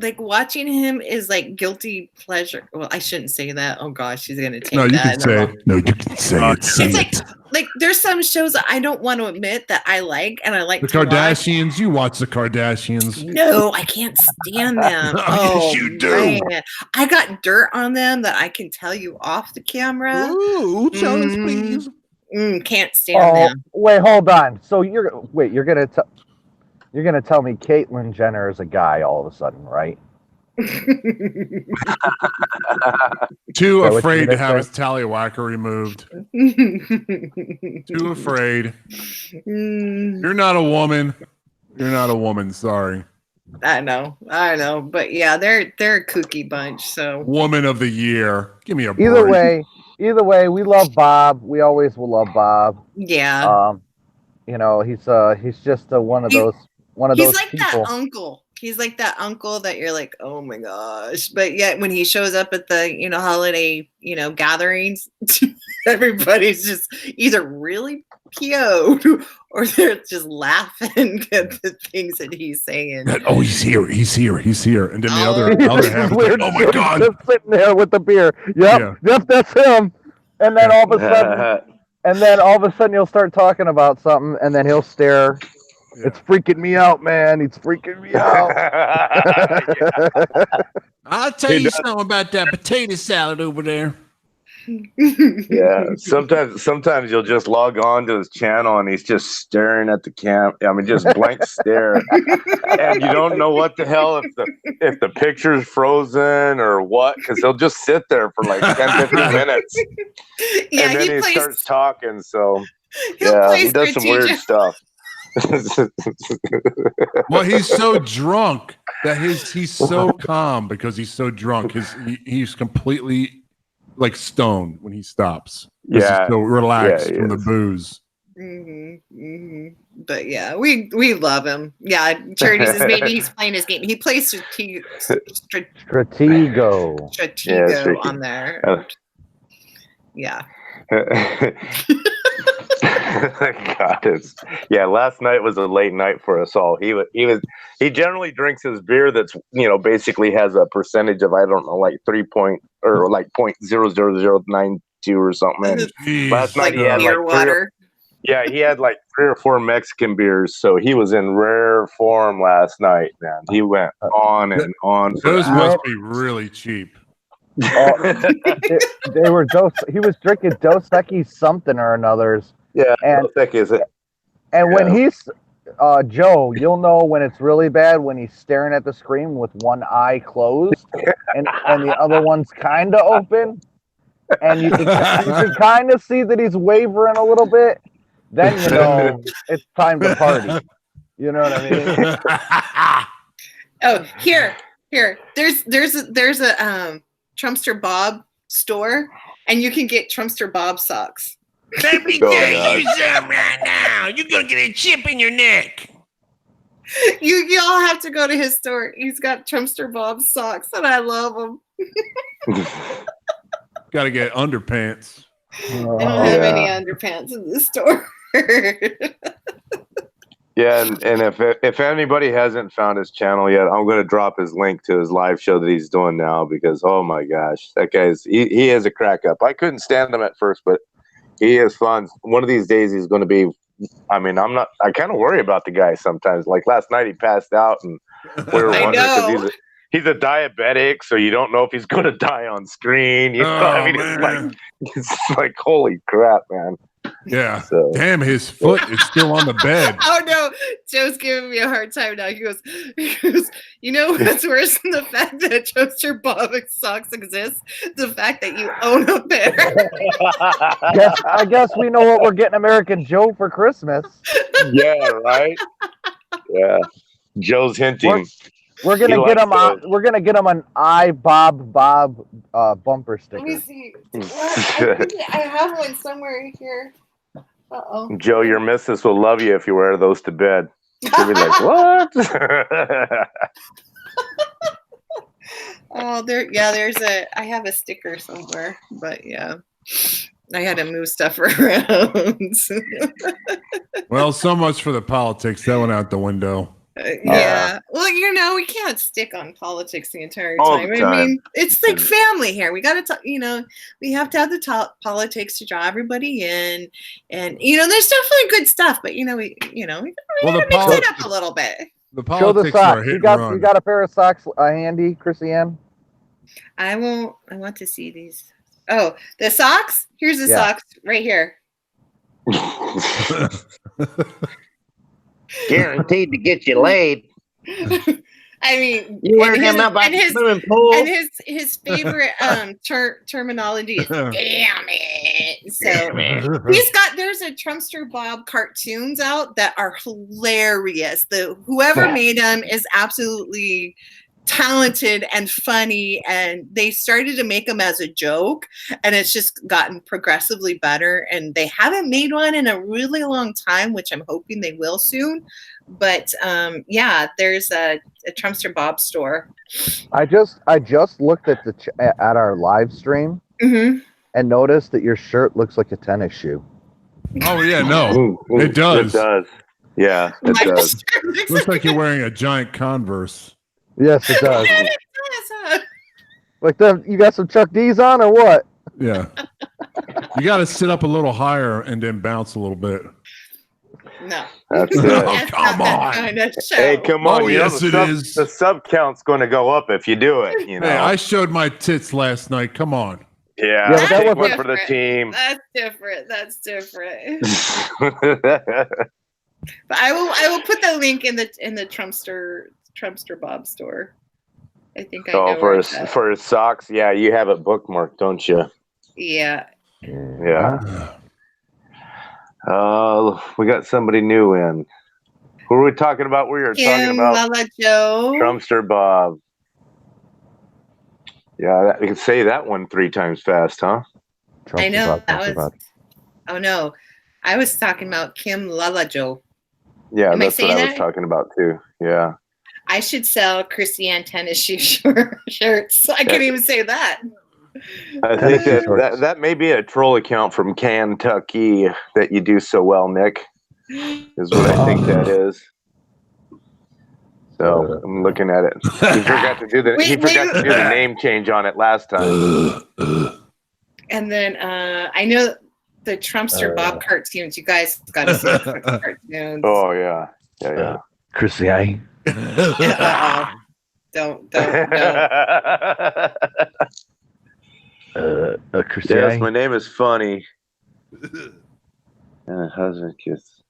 like watching him is like guilty pleasure. Well, I shouldn't say that. Oh gosh, she's gonna take that. No, you can say it. No, you can say it. It's like there's some shows that I don't want to admit that I like, and I like the Kardashians. Watch. You watch the Kardashians? No, I can't stand them. Yes, you do. Man. I got dirt on them that I can tell you off the camera. Ooh, tell us, please. Can't stand them. Wait, hold on. So you're gonna tell me Caitlyn Jenner is a guy all of a sudden, right? Too afraid to have his tallywhacker removed. Too afraid. You're not a woman. You're not a woman. Sorry. I know. But yeah, they're a kooky bunch. So woman of the year. Give me a break. Either way, we love Bob. We always will love Bob. Yeah. He's just one of those He's like people. that uncle. He's like that uncle that you're like, oh my gosh. But yet when he shows up at the, holiday, gatherings, everybody's just either really PO'd or they're just laughing at the things that he's saying. Oh, he's here. And then the other half, like, oh my God. Just sitting there with the beer. Yep, that's him. And then all of a sudden, you'll start talking about something, and then he'll stare. Yeah. It's freaking me out, man. It's freaking me out. I'll tell you something about that potato salad over there. Yeah, sometimes you'll just log on to his channel and he's just staring at the just blank stare, and you don't know what the hell if the picture's frozen or what, because he'll just sit there for like 10-15 minutes, and then he starts talking. So he does some weird stuff. Well, he's so drunk that he's so calm because he's so drunk. He's completely like stoned when he stops. He's so relaxed from the booze. But yeah, we love him. Yeah, Charity says maybe he's playing his game. He plays Stratego on there. Yeah. God, last night was a late night for us all. He generally drinks his beer that's basically has a percentage of I don't know like 0.00092 or something. And last night he had beer water. He had like 3 or 4 Mexican beers, so he was in rare form last night, man. He went on and on. Those must be really cheap. They were he was drinking Dos Equis something or another's. Yeah, and Dos Equis. And when he's Joe, you'll know when it's really bad when he's staring at the screen with one eye closed and the other one's kind of open, and you can kind of see that he's wavering a little bit. Then you know it's time to party. You know what I mean? Oh, here. There's a Trumpster Bob store, and you can get Trumpster Bob socks. Let me tell you something right now. You're gonna get a chip in your neck. You all have to go to his store. He's got Trumpster Bob socks, and I love them. Got to get underpants. I don't have any underpants in this store. And if anybody hasn't found his channel yet, I'm going to drop his link to his live show that he's doing now because oh my gosh, that guy's he is a crack up. I couldn't stand him at first, but he is fun. One of these days he's going to be. I mean, I kind of worry about the guy sometimes. Like last night he passed out, and we were wondering because he's a diabetic, so you don't know if he's going to die on screen. You know? I mean, it's like holy crap, man. Yeah. So. Damn, his foot is still on the bed. Oh no, Joe's giving me a hard time now. He goes, you know what's worse than the fact that Toaster Bob socks exist? The fact that you own a pair. I guess we know what we're getting American Joe for Christmas. Yeah, right. Yeah, Joe's hinting. We're gonna get him. We're gonna get him an Bob bumper sticker. Let me see. I have one somewhere here. Uh-oh. Joe, your missus will love you if you wear those to bed. She'll be like, "What?" Oh, there's I have a sticker somewhere, but yeah, I had to move stuff around. Well, so much for the politics. That went out the window. Yeah. Well, we can't stick on politics the entire time. I mean, it's like family here. We got to talk, we have to have the politics to draw everybody in. And, there's definitely good stuff, but, we gotta mix it up a little bit. The politics are hit you got a pair of socks handy, Chrissy-Ann? I want to see these. Oh, the socks? Here's the socks right here. Guaranteed to get you laid. I mean, you wear him out by the swimming pool. And his favorite terminology is "damn it." So there's a Trumpster Bob cartoons out that are hilarious. Whoever made them is absolutely talented and funny, and they started to make them as a joke, and it's just gotten progressively better, and they haven't made one in a really long time, which I'm hoping they will soon. But there's a Trumpster Bob store. I just looked at at our live stream and noticed that your shirt looks like a tennis shoe. Oh yeah, no, it does. It does. Yeah, it does. Looks like you're wearing a giant Converse. Yes, it does. Like you got some Chuck D's on or what? Yeah. You got to sit up a little higher and then bounce a little bit. No. That's it. Oh, come on. Kind of hey, come on. Oh, yes, it is. The sub count's going to go up if you do it. Hey, I showed my tits last night. Come on. Yeah, that was for the team. That's different. But I will put the link in the Trumpster Bob store. I think I know for his socks. Yeah, you have it bookmarked, don't you? Yeah. Yeah. We got somebody new in. Who are we talking about? We are talking Kim, about Lala Joe. Trumpster Bob. Yeah, you can say that one 3 times fast, huh? I know Trumpster that Bob. was. Oh no, I was talking about Kim Lala Joe. Yeah, Am I that's what saying I was that? talking about too. Yeah. I should sell Christiane tennis shoe shirts. I can't even say that. I think that may be a troll account from Kentucky that you do so well, Nick, is what I think that is. So I'm looking at it. He forgot to do the name change on it last time. And then I know the Trumpster Bob cartoons. You guys got to see the cartoons. Oh yeah. Chrissy, I. Don't. Chrissy, Yes, my name is Funny. Husband kiss.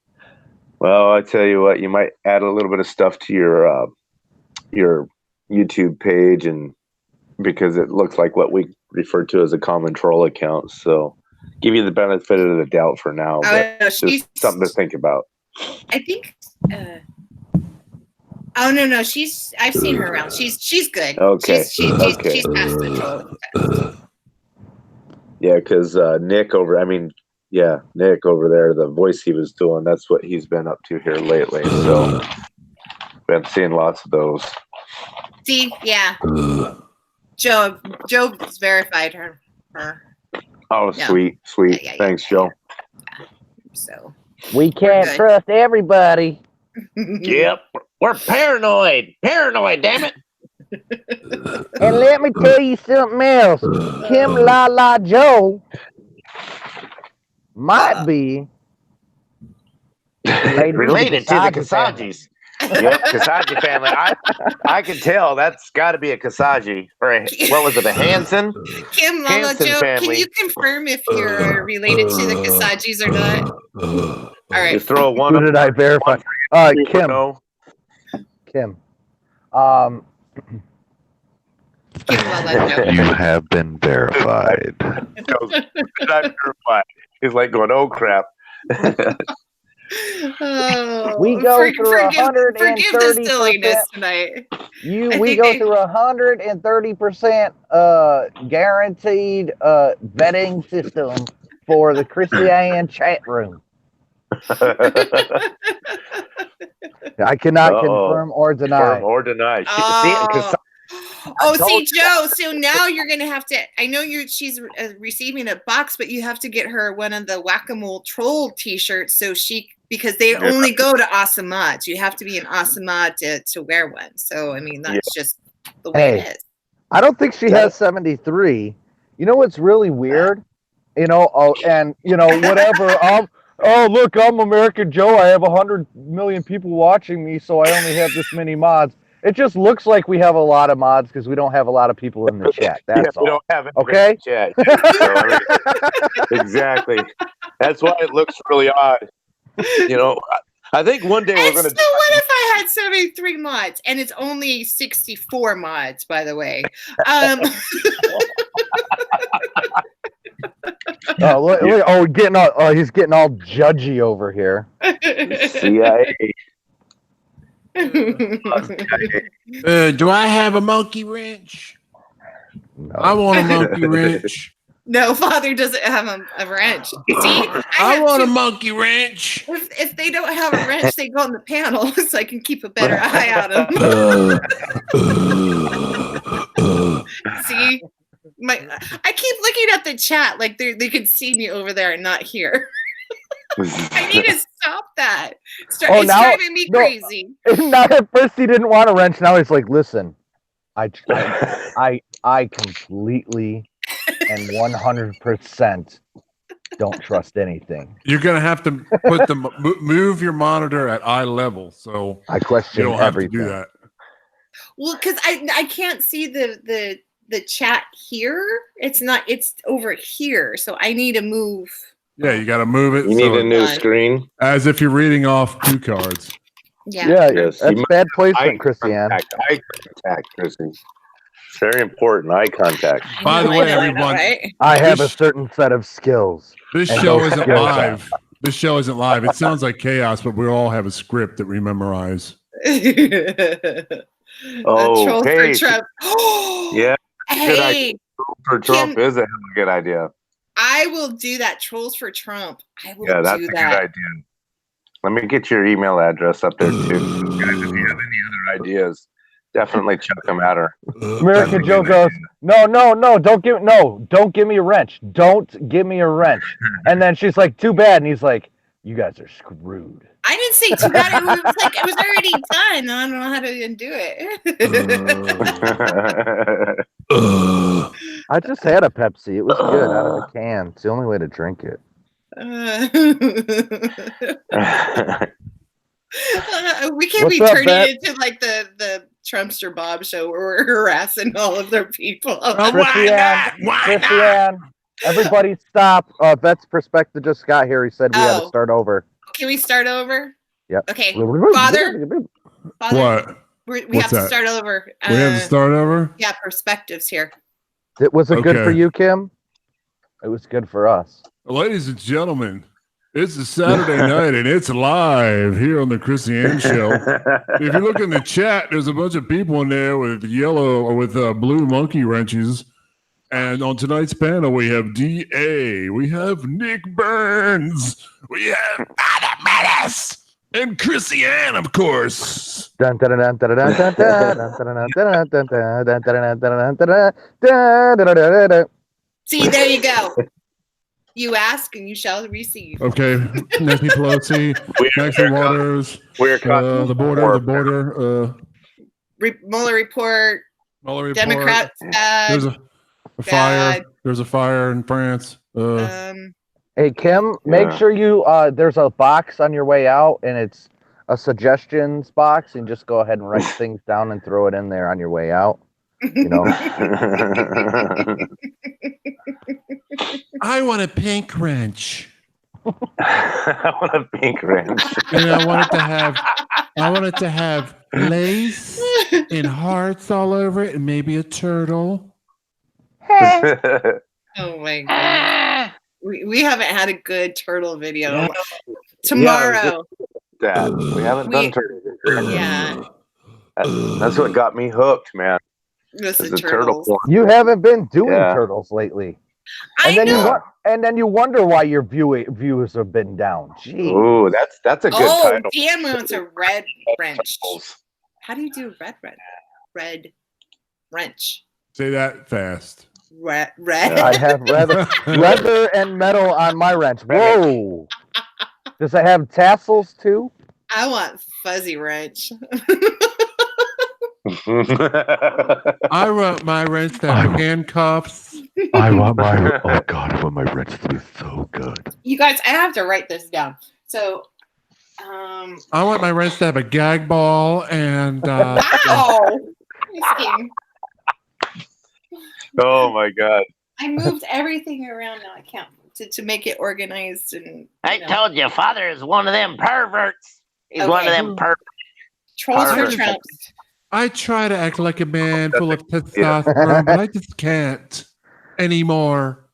Well, I tell you what, you might add a little bit of stuff to your YouTube page, and because it looks like what we refer to as a common troll account. So, give you the benefit of the doubt for now. But just something to think about. I think. Oh no! I've seen her around. She's good. Okay. She's past the troll. Yeah, because Nick over there, the voice he was doing, that's what he's been up to here lately. So been seeing lots of those. See, yeah. Joe verified her. Oh, yeah. Sweet. Yeah, thanks, Joe. Yeah. So we can't trust everybody. Yep, we're paranoid, damn it. And let me tell you something else. Kim Lala Joe might be related to the Kasajis. Yep, Kasaji family. I can tell that's got to be a Kasaji. Or what was it, a Hansen? Kim Lala Joe, family. Can you confirm if you're related to the Kasajis or not? All right. Just throw a one. Who did I verify? Kim. Kim. You have been verified. He's like going, oh crap. We go through 130% silliness tonight. We go through 130% guaranteed vetting system for the Christian chat room. I cannot confirm or deny. See, Joe. So now you're gonna have to. I know she's receiving a box, but you have to get her one of the Whack-A-Mole Troll T-shirts, because they only go to awesome mods. You have to be an awesome mod to wear one. So I mean, that's just the way it is. I don't think she has 73. You know what's really weird? Whatever. Look, I'm American Joe. I have 100 million people watching me, so I only have this many mods. It just looks like we have a lot of mods because we don't have a lot of people in the chat. That's all. We don't have it okay? In the chat. Exactly. That's why it looks really odd. I think one day we're going to. So what if I had 73 mods and it's only 64 mods, by the way? He's getting all judgy over here. CIA. Do I have a monkey wrench? No. I want a monkey wrench. No, Father doesn't have a wrench. See, I want a monkey wrench. If they don't have a wrench, they go on the panel so I can keep a better eye out of them. See, I keep looking at the chat like they could see me over there and not here. I need to stop that. It's driving me crazy. Now at first he didn't want a wrench. Now he's like, listen, I completely and 100% don't trust anything. You're gonna have to move your monitor at eye level, so I question you don't have everything. to do that. Well, because I can't see the chat here. It's over here, so I need to move. Yeah, you got to move it. You need a new screen, as if you're reading off 2 cards. Yeah, yes, that's bad placement, Christiane. Eye contact, Chrissy. It's very important. Eye contact. By the way, everyone, right? I have a certain set of skills. This show isn't live. This show isn't live. It sounds like chaos, but we all have a script that we memorize. Trolls hey. for Trump. Yeah. Good idea. Hey, For Trump is a hell of a good idea. I will do that. Trolls for Trump. I will Yeah, that's do a that. good idea. Let me get your email address up there too. Guys, if you have any other ideas, definitely chuck them at her. American Joe goes, no, don't give me a wrench. Don't give me a wrench. And then she's like, too bad. And he's like, you guys are screwed. I didn't say too bad. It was like it was already done. I don't know how to undo it. I just had a Pepsi. It was good out of the can. It's the only way to drink it. We can't What's be up, turning Bet? it into like the Trumpster Bob show where we're harassing all of their people. Christiane, everybody stop. Vet's perspective just got here. He said we had to start over. Can we start over? Yep. Okay. Father, What? we have to start over. We have to start over? Yeah, perspectives here. Was it good for you, Kim? It was good for us. Ladies and gentlemen, it's a Saturday night and it's live here on the Chrissy Show. If you look in the chat, there's a bunch of people in there with yellow or with blue monkey wrenches. And on tonight's panel, we have DA, we have Nick Burns, we have Father Menace, and Chrissy Ann, of course. See, there you go. You ask and you shall receive. Okay, Nancy Pelosi, Maxine Waters, the border. Mueller report. Democrats. There's a fire. There's a fire in France. Hey, Kim, make sure you there's a box on your way out, and it's a suggestions box, and just go ahead and write things down and throw it in there on your way out. You know. I want a pink wrench. I want a pink wrench. And I want it to have lace and hearts all over it, and maybe a turtle. Oh my god. We haven't had a good turtle video. Tomorrow. Yeah, we haven't done turtle. Yeah. That's what got me hooked, man. Listen, turtle porn. You haven't been doing turtles lately. And then you wonder why your viewers have been down. Jeez. Ooh, that's a good title. Dan wants a red wrench. How do you do red wrench? Say that fast. Red. I have leather and metal on my wrench. Whoa. Does it have tassels too? I want fuzzy wrench. I want my wrench to have handcuffs. I want my wrench to be so good. You guys, I have to write this down. So, I want my wrench to have a gag ball and. Wow! Oh my god! I moved everything around now. I can't to make it organized and. I told you, Father is one of them perverts. He's one of them perverts. Trolls for Trumps. I try to act like a man full of testosterone, but I just can't anymore.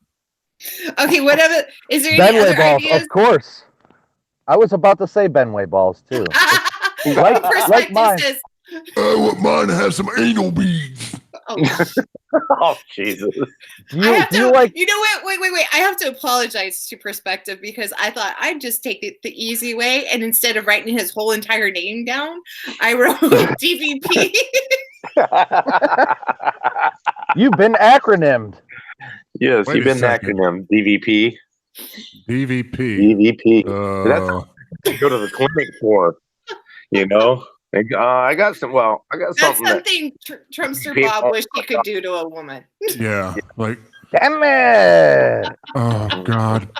Okay, whatever. Is there any other balls, ideas? of course. I was about to say Benway balls too. like mine. Says, I want mine to have some anal beads. Oh Jesus! You know what? Wait! I have to apologize to Perspective because I thought I'd just take it the easy way, and instead of writing his whole entire name down, I wrote DVP. You've been acronymed. Yes, you've been acronymed DVP. DVP. That's go to the clinic for. You know. I got some. Well, I got something. That's something Trumpster Bob wished he could do to a woman. Yeah, like. Damn it! Oh God,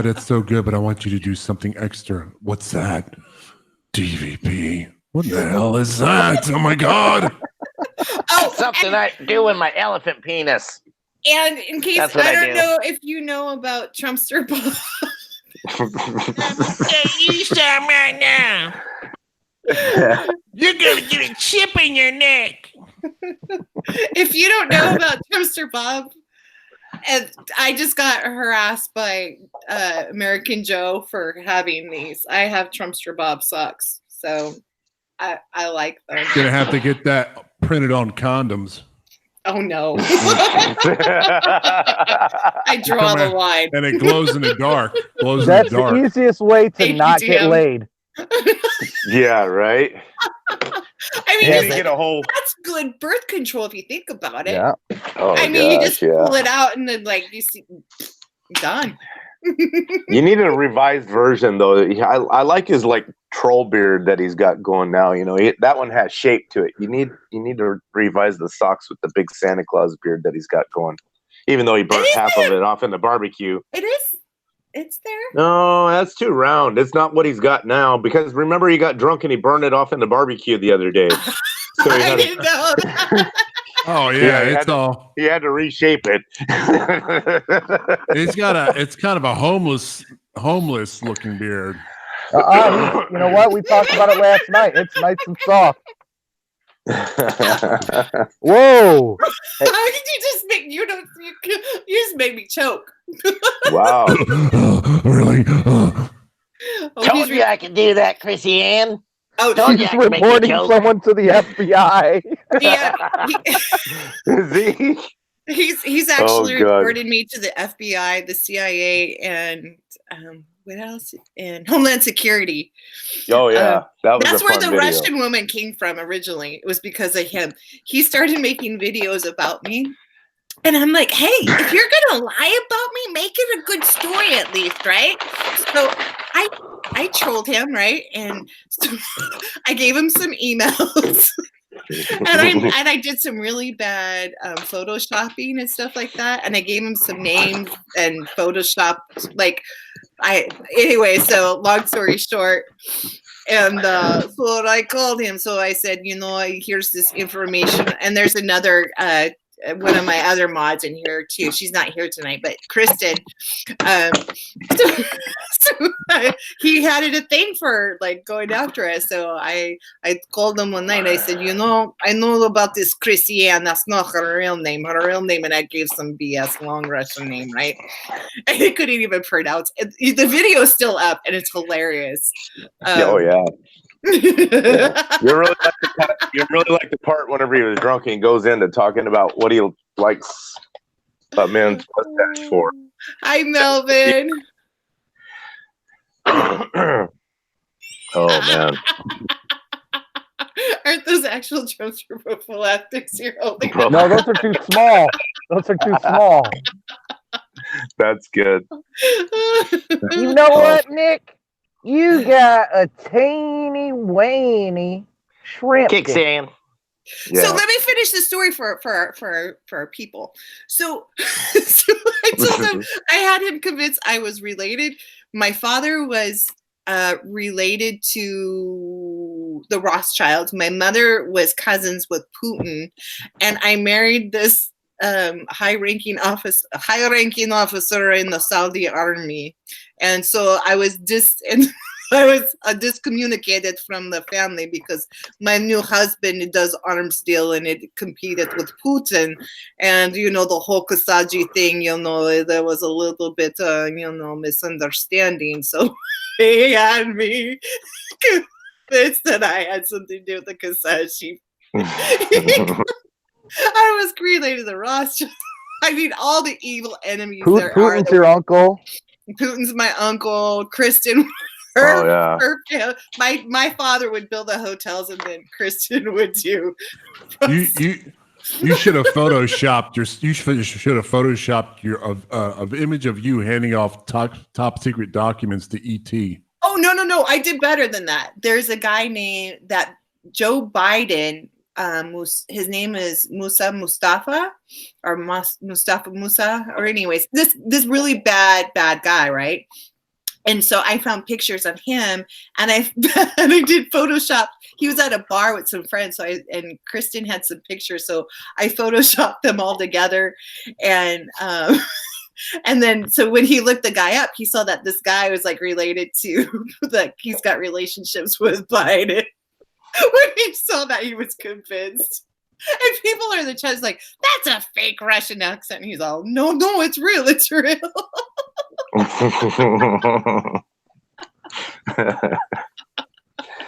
it's so good, but I want you to do something extra. What's that? DVP. What the hell is that? Oh my God! Something I do with my elephant penis. And in case I don't know if you know about Trumpster Bob. You stop right now. You're gonna get a chip in your neck. If you don't know about Trumpster Bob, And I just got harassed by American Joe for having these. I have Trumpster Bob socks, so I like them. Gonna have to get that printed on condoms. Oh no! I draw the line. And it glows in the dark. That's the easiest way to not get laid. Yeah, right. I mean, you get a whole. That's good birth control if you think about it. Yeah. Oh, I mean, you just pull it out and then you see, done. You need a revised version though. I like his troll beard that he's got going now. That one has shape to it. You need to revise the socks with the big Santa Claus beard that he's got going. Even though he burnt half of it off in the barbecue. It is. It's there. No, that's too round. It's not what he's got now. Because remember, he got drunk and he burned it off in the barbecue the other day. So I didn't know that. Oh yeah, he had to reshape it. It's kind of a homeless looking beard. You know what? We talked about it last night. It's nice and soft. Whoa! How did you just make you just made me choke? Wow! Really? Told you I could do that, Chrissy Ann. Oh, he's reporting someone to the FBI. Yeah, he's actually reported me to the FBI, the CIA, and what else? And Homeland Security. Oh yeah, that's where the Russian woman came from originally. It was because of him. He started making videos about me. And I'm like, hey, if you're gonna lie about me, make it a good story at least, right? So I trolled him, right? And so I gave him some emails. and I did some really bad photoshopping and stuff like that. And I gave him some names and photoshopped anyway, so long story short. And so I called him. So I said, here's this information. And there's another one of my other mods in here too. She's not here tonight, but Kristen. He had a thing for going after us. So I called him one night. I said, I know about this Chrissy Ann. That's not her real name. Her real name, and I gave some BS long Russian name, right? And he couldn't even pronounce it. The video is still up, and it's hilarious. Oh yeah. Yeah. You really like the part whenever he was drunk and he goes into talking about what he likes a men's mustache for. Hi, Melvin. Oh man. Aren't those actual drums for prophylactics you're holding? No, those are too small. Those are too small. That's good. You know what, Nick? You got a teeny weeny shrimp. Kickstand. Yeah. So let me finish the story for our people. So I told him I had him convinced I was related. My father was related to the Rothschilds. My mother was cousins with Putin, and I married this high-ranking officer in the Saudi army, and so I was discommunicated from the family because my new husband does arms deal and it competed with Putin, and the whole Kasaji thing. There was a little bit misunderstanding, so he had me convinced that I had something to do with the Kasaji. I was related to the Rothschild. I mean, all the evil enemies there are. Putin's your uncle. Putin's my uncle. Kristen. My father would build the hotels, and then Kristen would do. You should have photoshopped your image of you handing off top secret documents to ET. Oh no! I did better than that. There's a guy named that Joe Biden. His name is Mustafa Musa, or anyways, this really bad guy, right? And so I found pictures of him, and I did Photoshop. He was at a bar with some friends, and Kristen had some pictures, so I photoshopped them all together, and then so when he looked the guy up, he saw that this guy was related to he's got relationships with Biden. When he saw that, he was convinced. And people are in the chat like, that's a fake Russian accent. And he's all, no, it's real. It's real.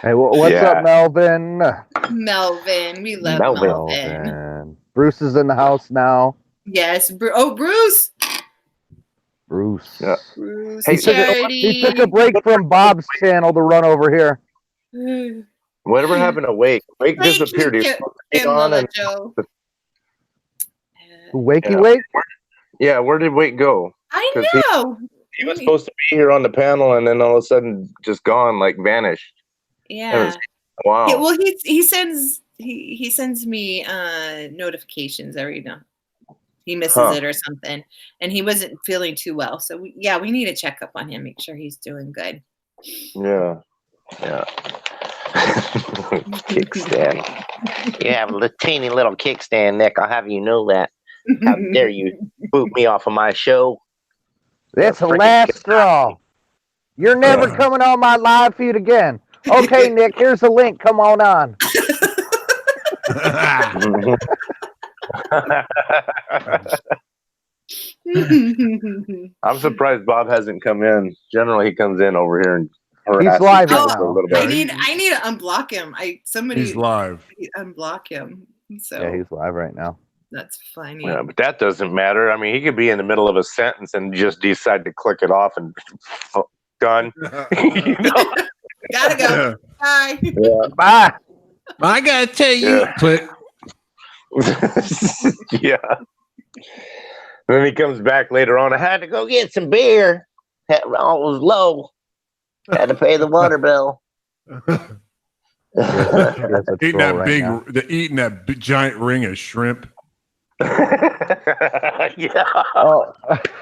Hey, what's up, Melvin? Melvin. We love Melvin. Bruce is in the house now. Yes. Bruce. Bruce. Yeah. Bruce. Hey, he took a break from Bob's channel to run over here. Whatever happened to Wake? Wake disappeared. Wakey Wake? Yeah, where did Wake go? I know. He was supposed to be here on the panel, and then all of a sudden, just gone, like vanished. Yeah. Wow. Yeah, well, he sends me notifications every now. He misses it or something, and he wasn't feeling too well. So we need to check up on him, make sure he's doing good. Yeah. Kickstand. You have a teeny little kickstand, Nick. I'll have you know that. How dare you boot me off of my show? That's the last straw. You're never coming on my live feed again. Okay, Nick, here's the link. Come on on. I'm surprised Bob hasn't come in. Generally, he comes in over here and he's live right now. A little bit. I need to unblock him. He's live. Unblock him. So yeah, he's live right now. That's funny. Yeah, but that doesn't matter. I mean, he could be in the middle of a sentence and just decide to click it off and done. You know? Gotta go. Bye. Yeah. Bye. I gotta tell you. Click. Yeah. And then he comes back later on. I had to go get some beer. That was low. Had to pay the water bill. Eating that big giant ring of shrimp. Yeah. Oh,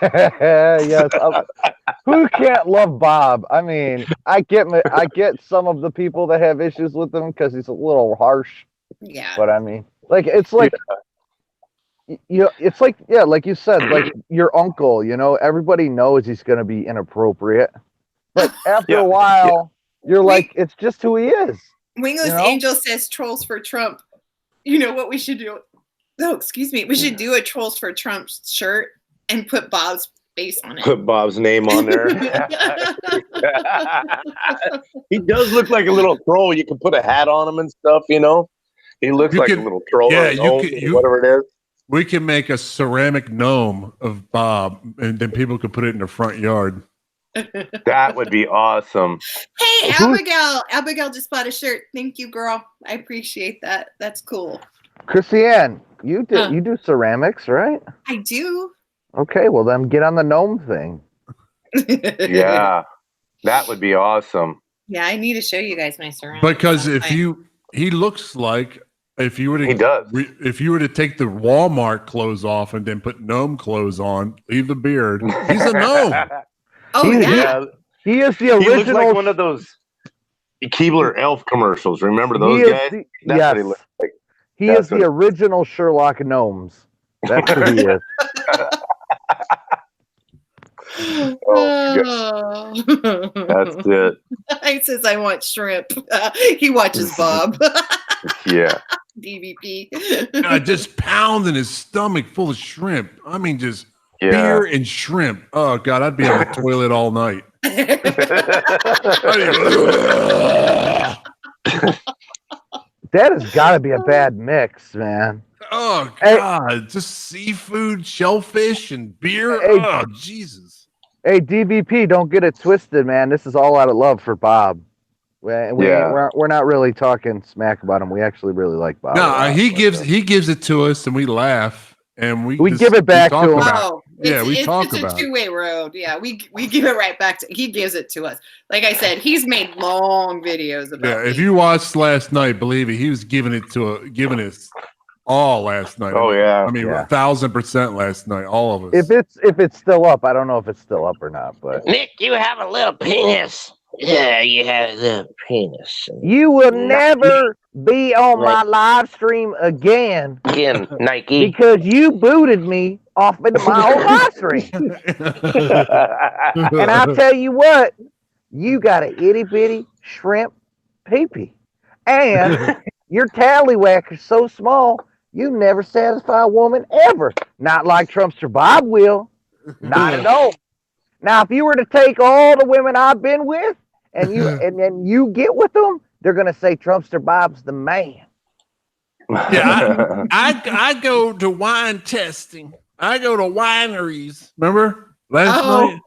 yes. Who can't love Bob? I mean, I get some of the people that have issues with him because he's a little harsh. Yeah. But I mean, like it's like like you said, like your uncle. You know, everybody knows he's going to be inappropriate, but after a while, you're like, it's just who he is. Wingless Angel says trolls for Trump. You know what we should do? Oh, excuse me. We should do a Trolls for Trump shirt and put Bob's face on it. Put Bob's name on there. He does look like a little troll. You can put a hat on him and stuff, you know? He looks like a little troll. Yeah, whatever it is. We can make a ceramic gnome of Bob, and then people can put it in their front yard. That would be awesome. Hey, Abigail. Abigail just bought a shirt. Thank you, girl. I appreciate that. That's cool. Christiane, you do ceramics, right? I do. Okay, well then get on the gnome thing. Yeah, that would be awesome. Yeah, I need to show you guys my ceramics. Because he looks like if you were to if you were to take the Walmart clothes off and then put gnome clothes on, leave the beard, he's a gnome. He is the original. He looks like one of those Keebler Elf commercials. Remember those guys? That's what he looks like. He is the original Sherlock Gnomes. That's who he is. That's it. He says, I want shrimp. He watches Bob. Yeah. DVP. Just pounding his stomach full of shrimp. I mean, just beer and shrimp. Oh, God, I'd be on the toilet all night. That has got to be a bad mix, man. Oh, God. Just seafood, shellfish, and beer. Oh, Jesus. Hey, DVP, don't get it twisted, man. This is all out of love for Bob. We're not really talking smack about him. We actually really like Bob. No, he gives it to us, and we laugh, and we give it back to him. We talk about it. It's a two-way road. Yeah, we give it right back to. He gives it to us. Like I said, he's made long videos about. Yeah, if you watched last night, believe it, he was giving us all last night. Oh yeah, I mean 1,000% last night, all of If us. it's still up, I don't know if it's still up or not. But Nick, you have a little penis. Yeah, you have a little penis. You will never be on my live stream again, Nike, because you booted me off into my own live stream. And I'll tell you what, you got an itty bitty shrimp peepee, and your tallywhack is so small You never satisfy a woman ever. Not like Trumpster Bob will. Not at all. Now, if you were to take all the women I've been with and then you get with them, they're gonna say Trumpster Bob's the man. Yeah, I go to wine testing. I go to wineries. Remember last night?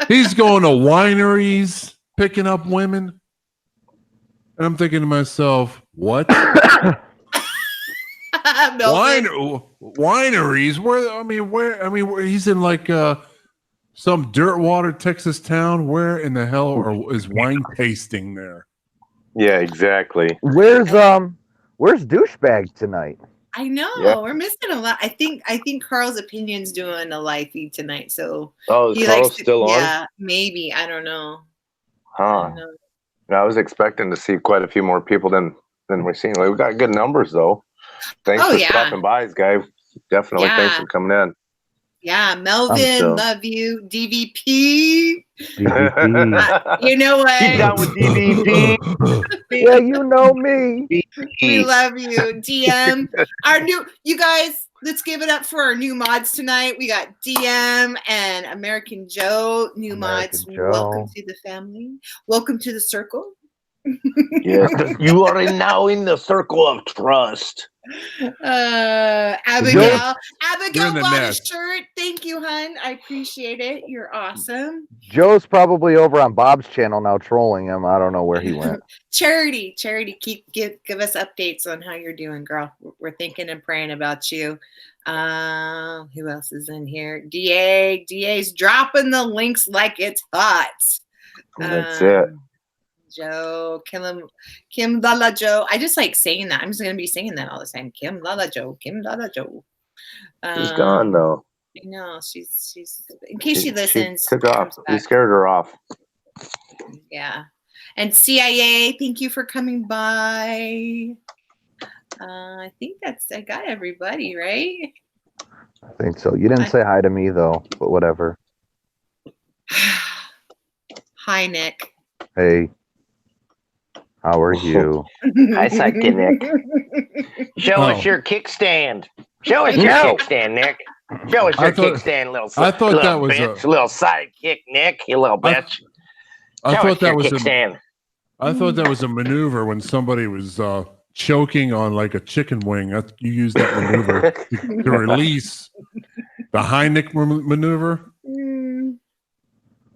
He's going to wineries, picking up women. And I'm thinking to myself, what? Wineries? Where he's in like some Dirtwater, Texas town. Where in the hell is wine tasting there? Yeah, exactly. Where's douchebag tonight? I know we're missing a lot. I think Carl's Opinion's doing a live feed tonight. So is Carl still on? Yeah, maybe. I don't know. Huh. I was expecting to see quite a few more people than we're seeing. Like, we got good numbers though. Thanks for stopping by, guys. Definitely. Thanks for coming in. Yeah, Melvin, love you. DVP. You know what? Keep down with DVP. Yeah, you know me. We love you. DM. You guys, let's give it up for our new mods tonight. We got DM and American Joe, new mods. Welcome to the family. Welcome to the circle. Yes, you are now in the circle of trust. Abigail bought a shirt. Thank you, hun. I appreciate it. You're awesome. Joe's probably over on Bob's channel now trolling him. I don't know where he went. Charity, give us updates on how you're doing, girl. We're thinking and praying about you. Who else is in here? DA's dropping the links like it's hot. That's it. Joe, Kim Lala Joe. I just like saying that. I'm just gonna be saying that all the time. Kim Lala Joe. She's gone though. I know she's. In case she listens, she took off. We scared her off. Yeah, and CIA. Thank you for coming by. I think I got everybody right. I think so. You didn't say hi to me though, but whatever. Hi, Nick. Hey. How are you? I sucked it, Nick. Show us your kickstand. Show us your kickstand, Nick. Show us your kickstand, little little sidekick, Nick. You little bitch. I thought that was a maneuver when somebody was choking on like a chicken wing. You use that maneuver to release the high Nick maneuver.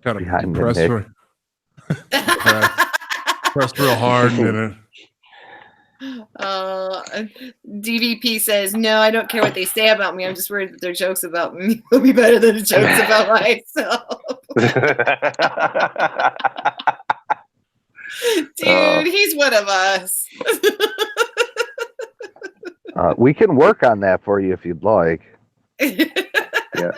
Kind of pressed real hard in it. DVP says, no, I don't care what they say about me. I'm just worried that their jokes about me will be better than the jokes about myself. Dude, he's one of us. We can work on that for you if you'd like. Yeah.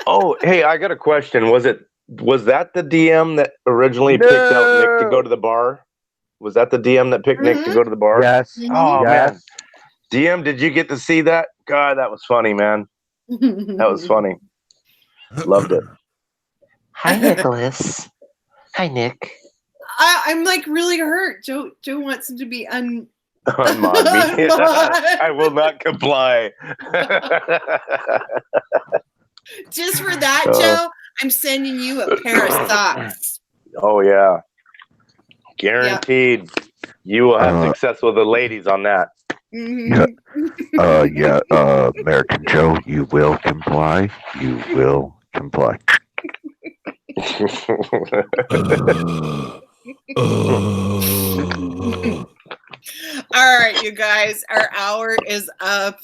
Oh, hey, I got a question. Was that the DM that originally picked out Nick to go to the bar? Was that the DM that picked Nick to go to the bar? Yes. Oh, man. DM, did you get to see that? God, that was funny, man. That was funny. Loved it. Hi, Nicholas. Hi, Nick. I'm like really hurt. Joe wants him to be unmod me. I will not comply. Just for that, Joe, I'm sending you a pair of socks. Oh, yeah. Guaranteed. Yep. You will have success with the ladies on that. Mm-hmm. American Joe, you will comply. You will comply. All right, you guys, our hour is up.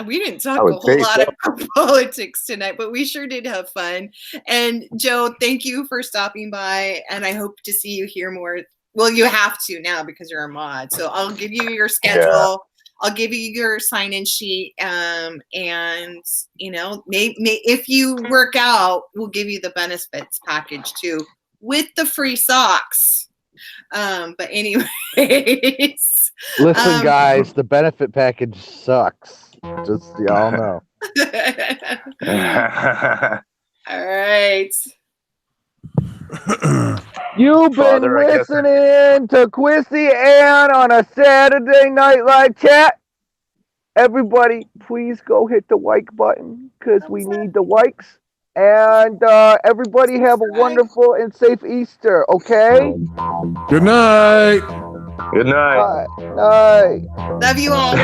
We didn't talk a whole lot of politics tonight, but we sure did have fun. And Joe, thank you for stopping by, and I hope to see you here more. Well, you have to now because you're a mod. So I'll give you your schedule. Yeah. I'll give you your sign-in sheet, and if you work out, we'll give you the benefits package too with the free socks. But anyways, listen, guys, the benefit package sucks. Just y'all know. All right. You've been listening to Krissy Ann on a Saturday Night Live chat. everybody, please go hit the like button because we need the likes. And everybody have a wonderful and safe Easter, okay? Good night. Good night. Night. Love you all.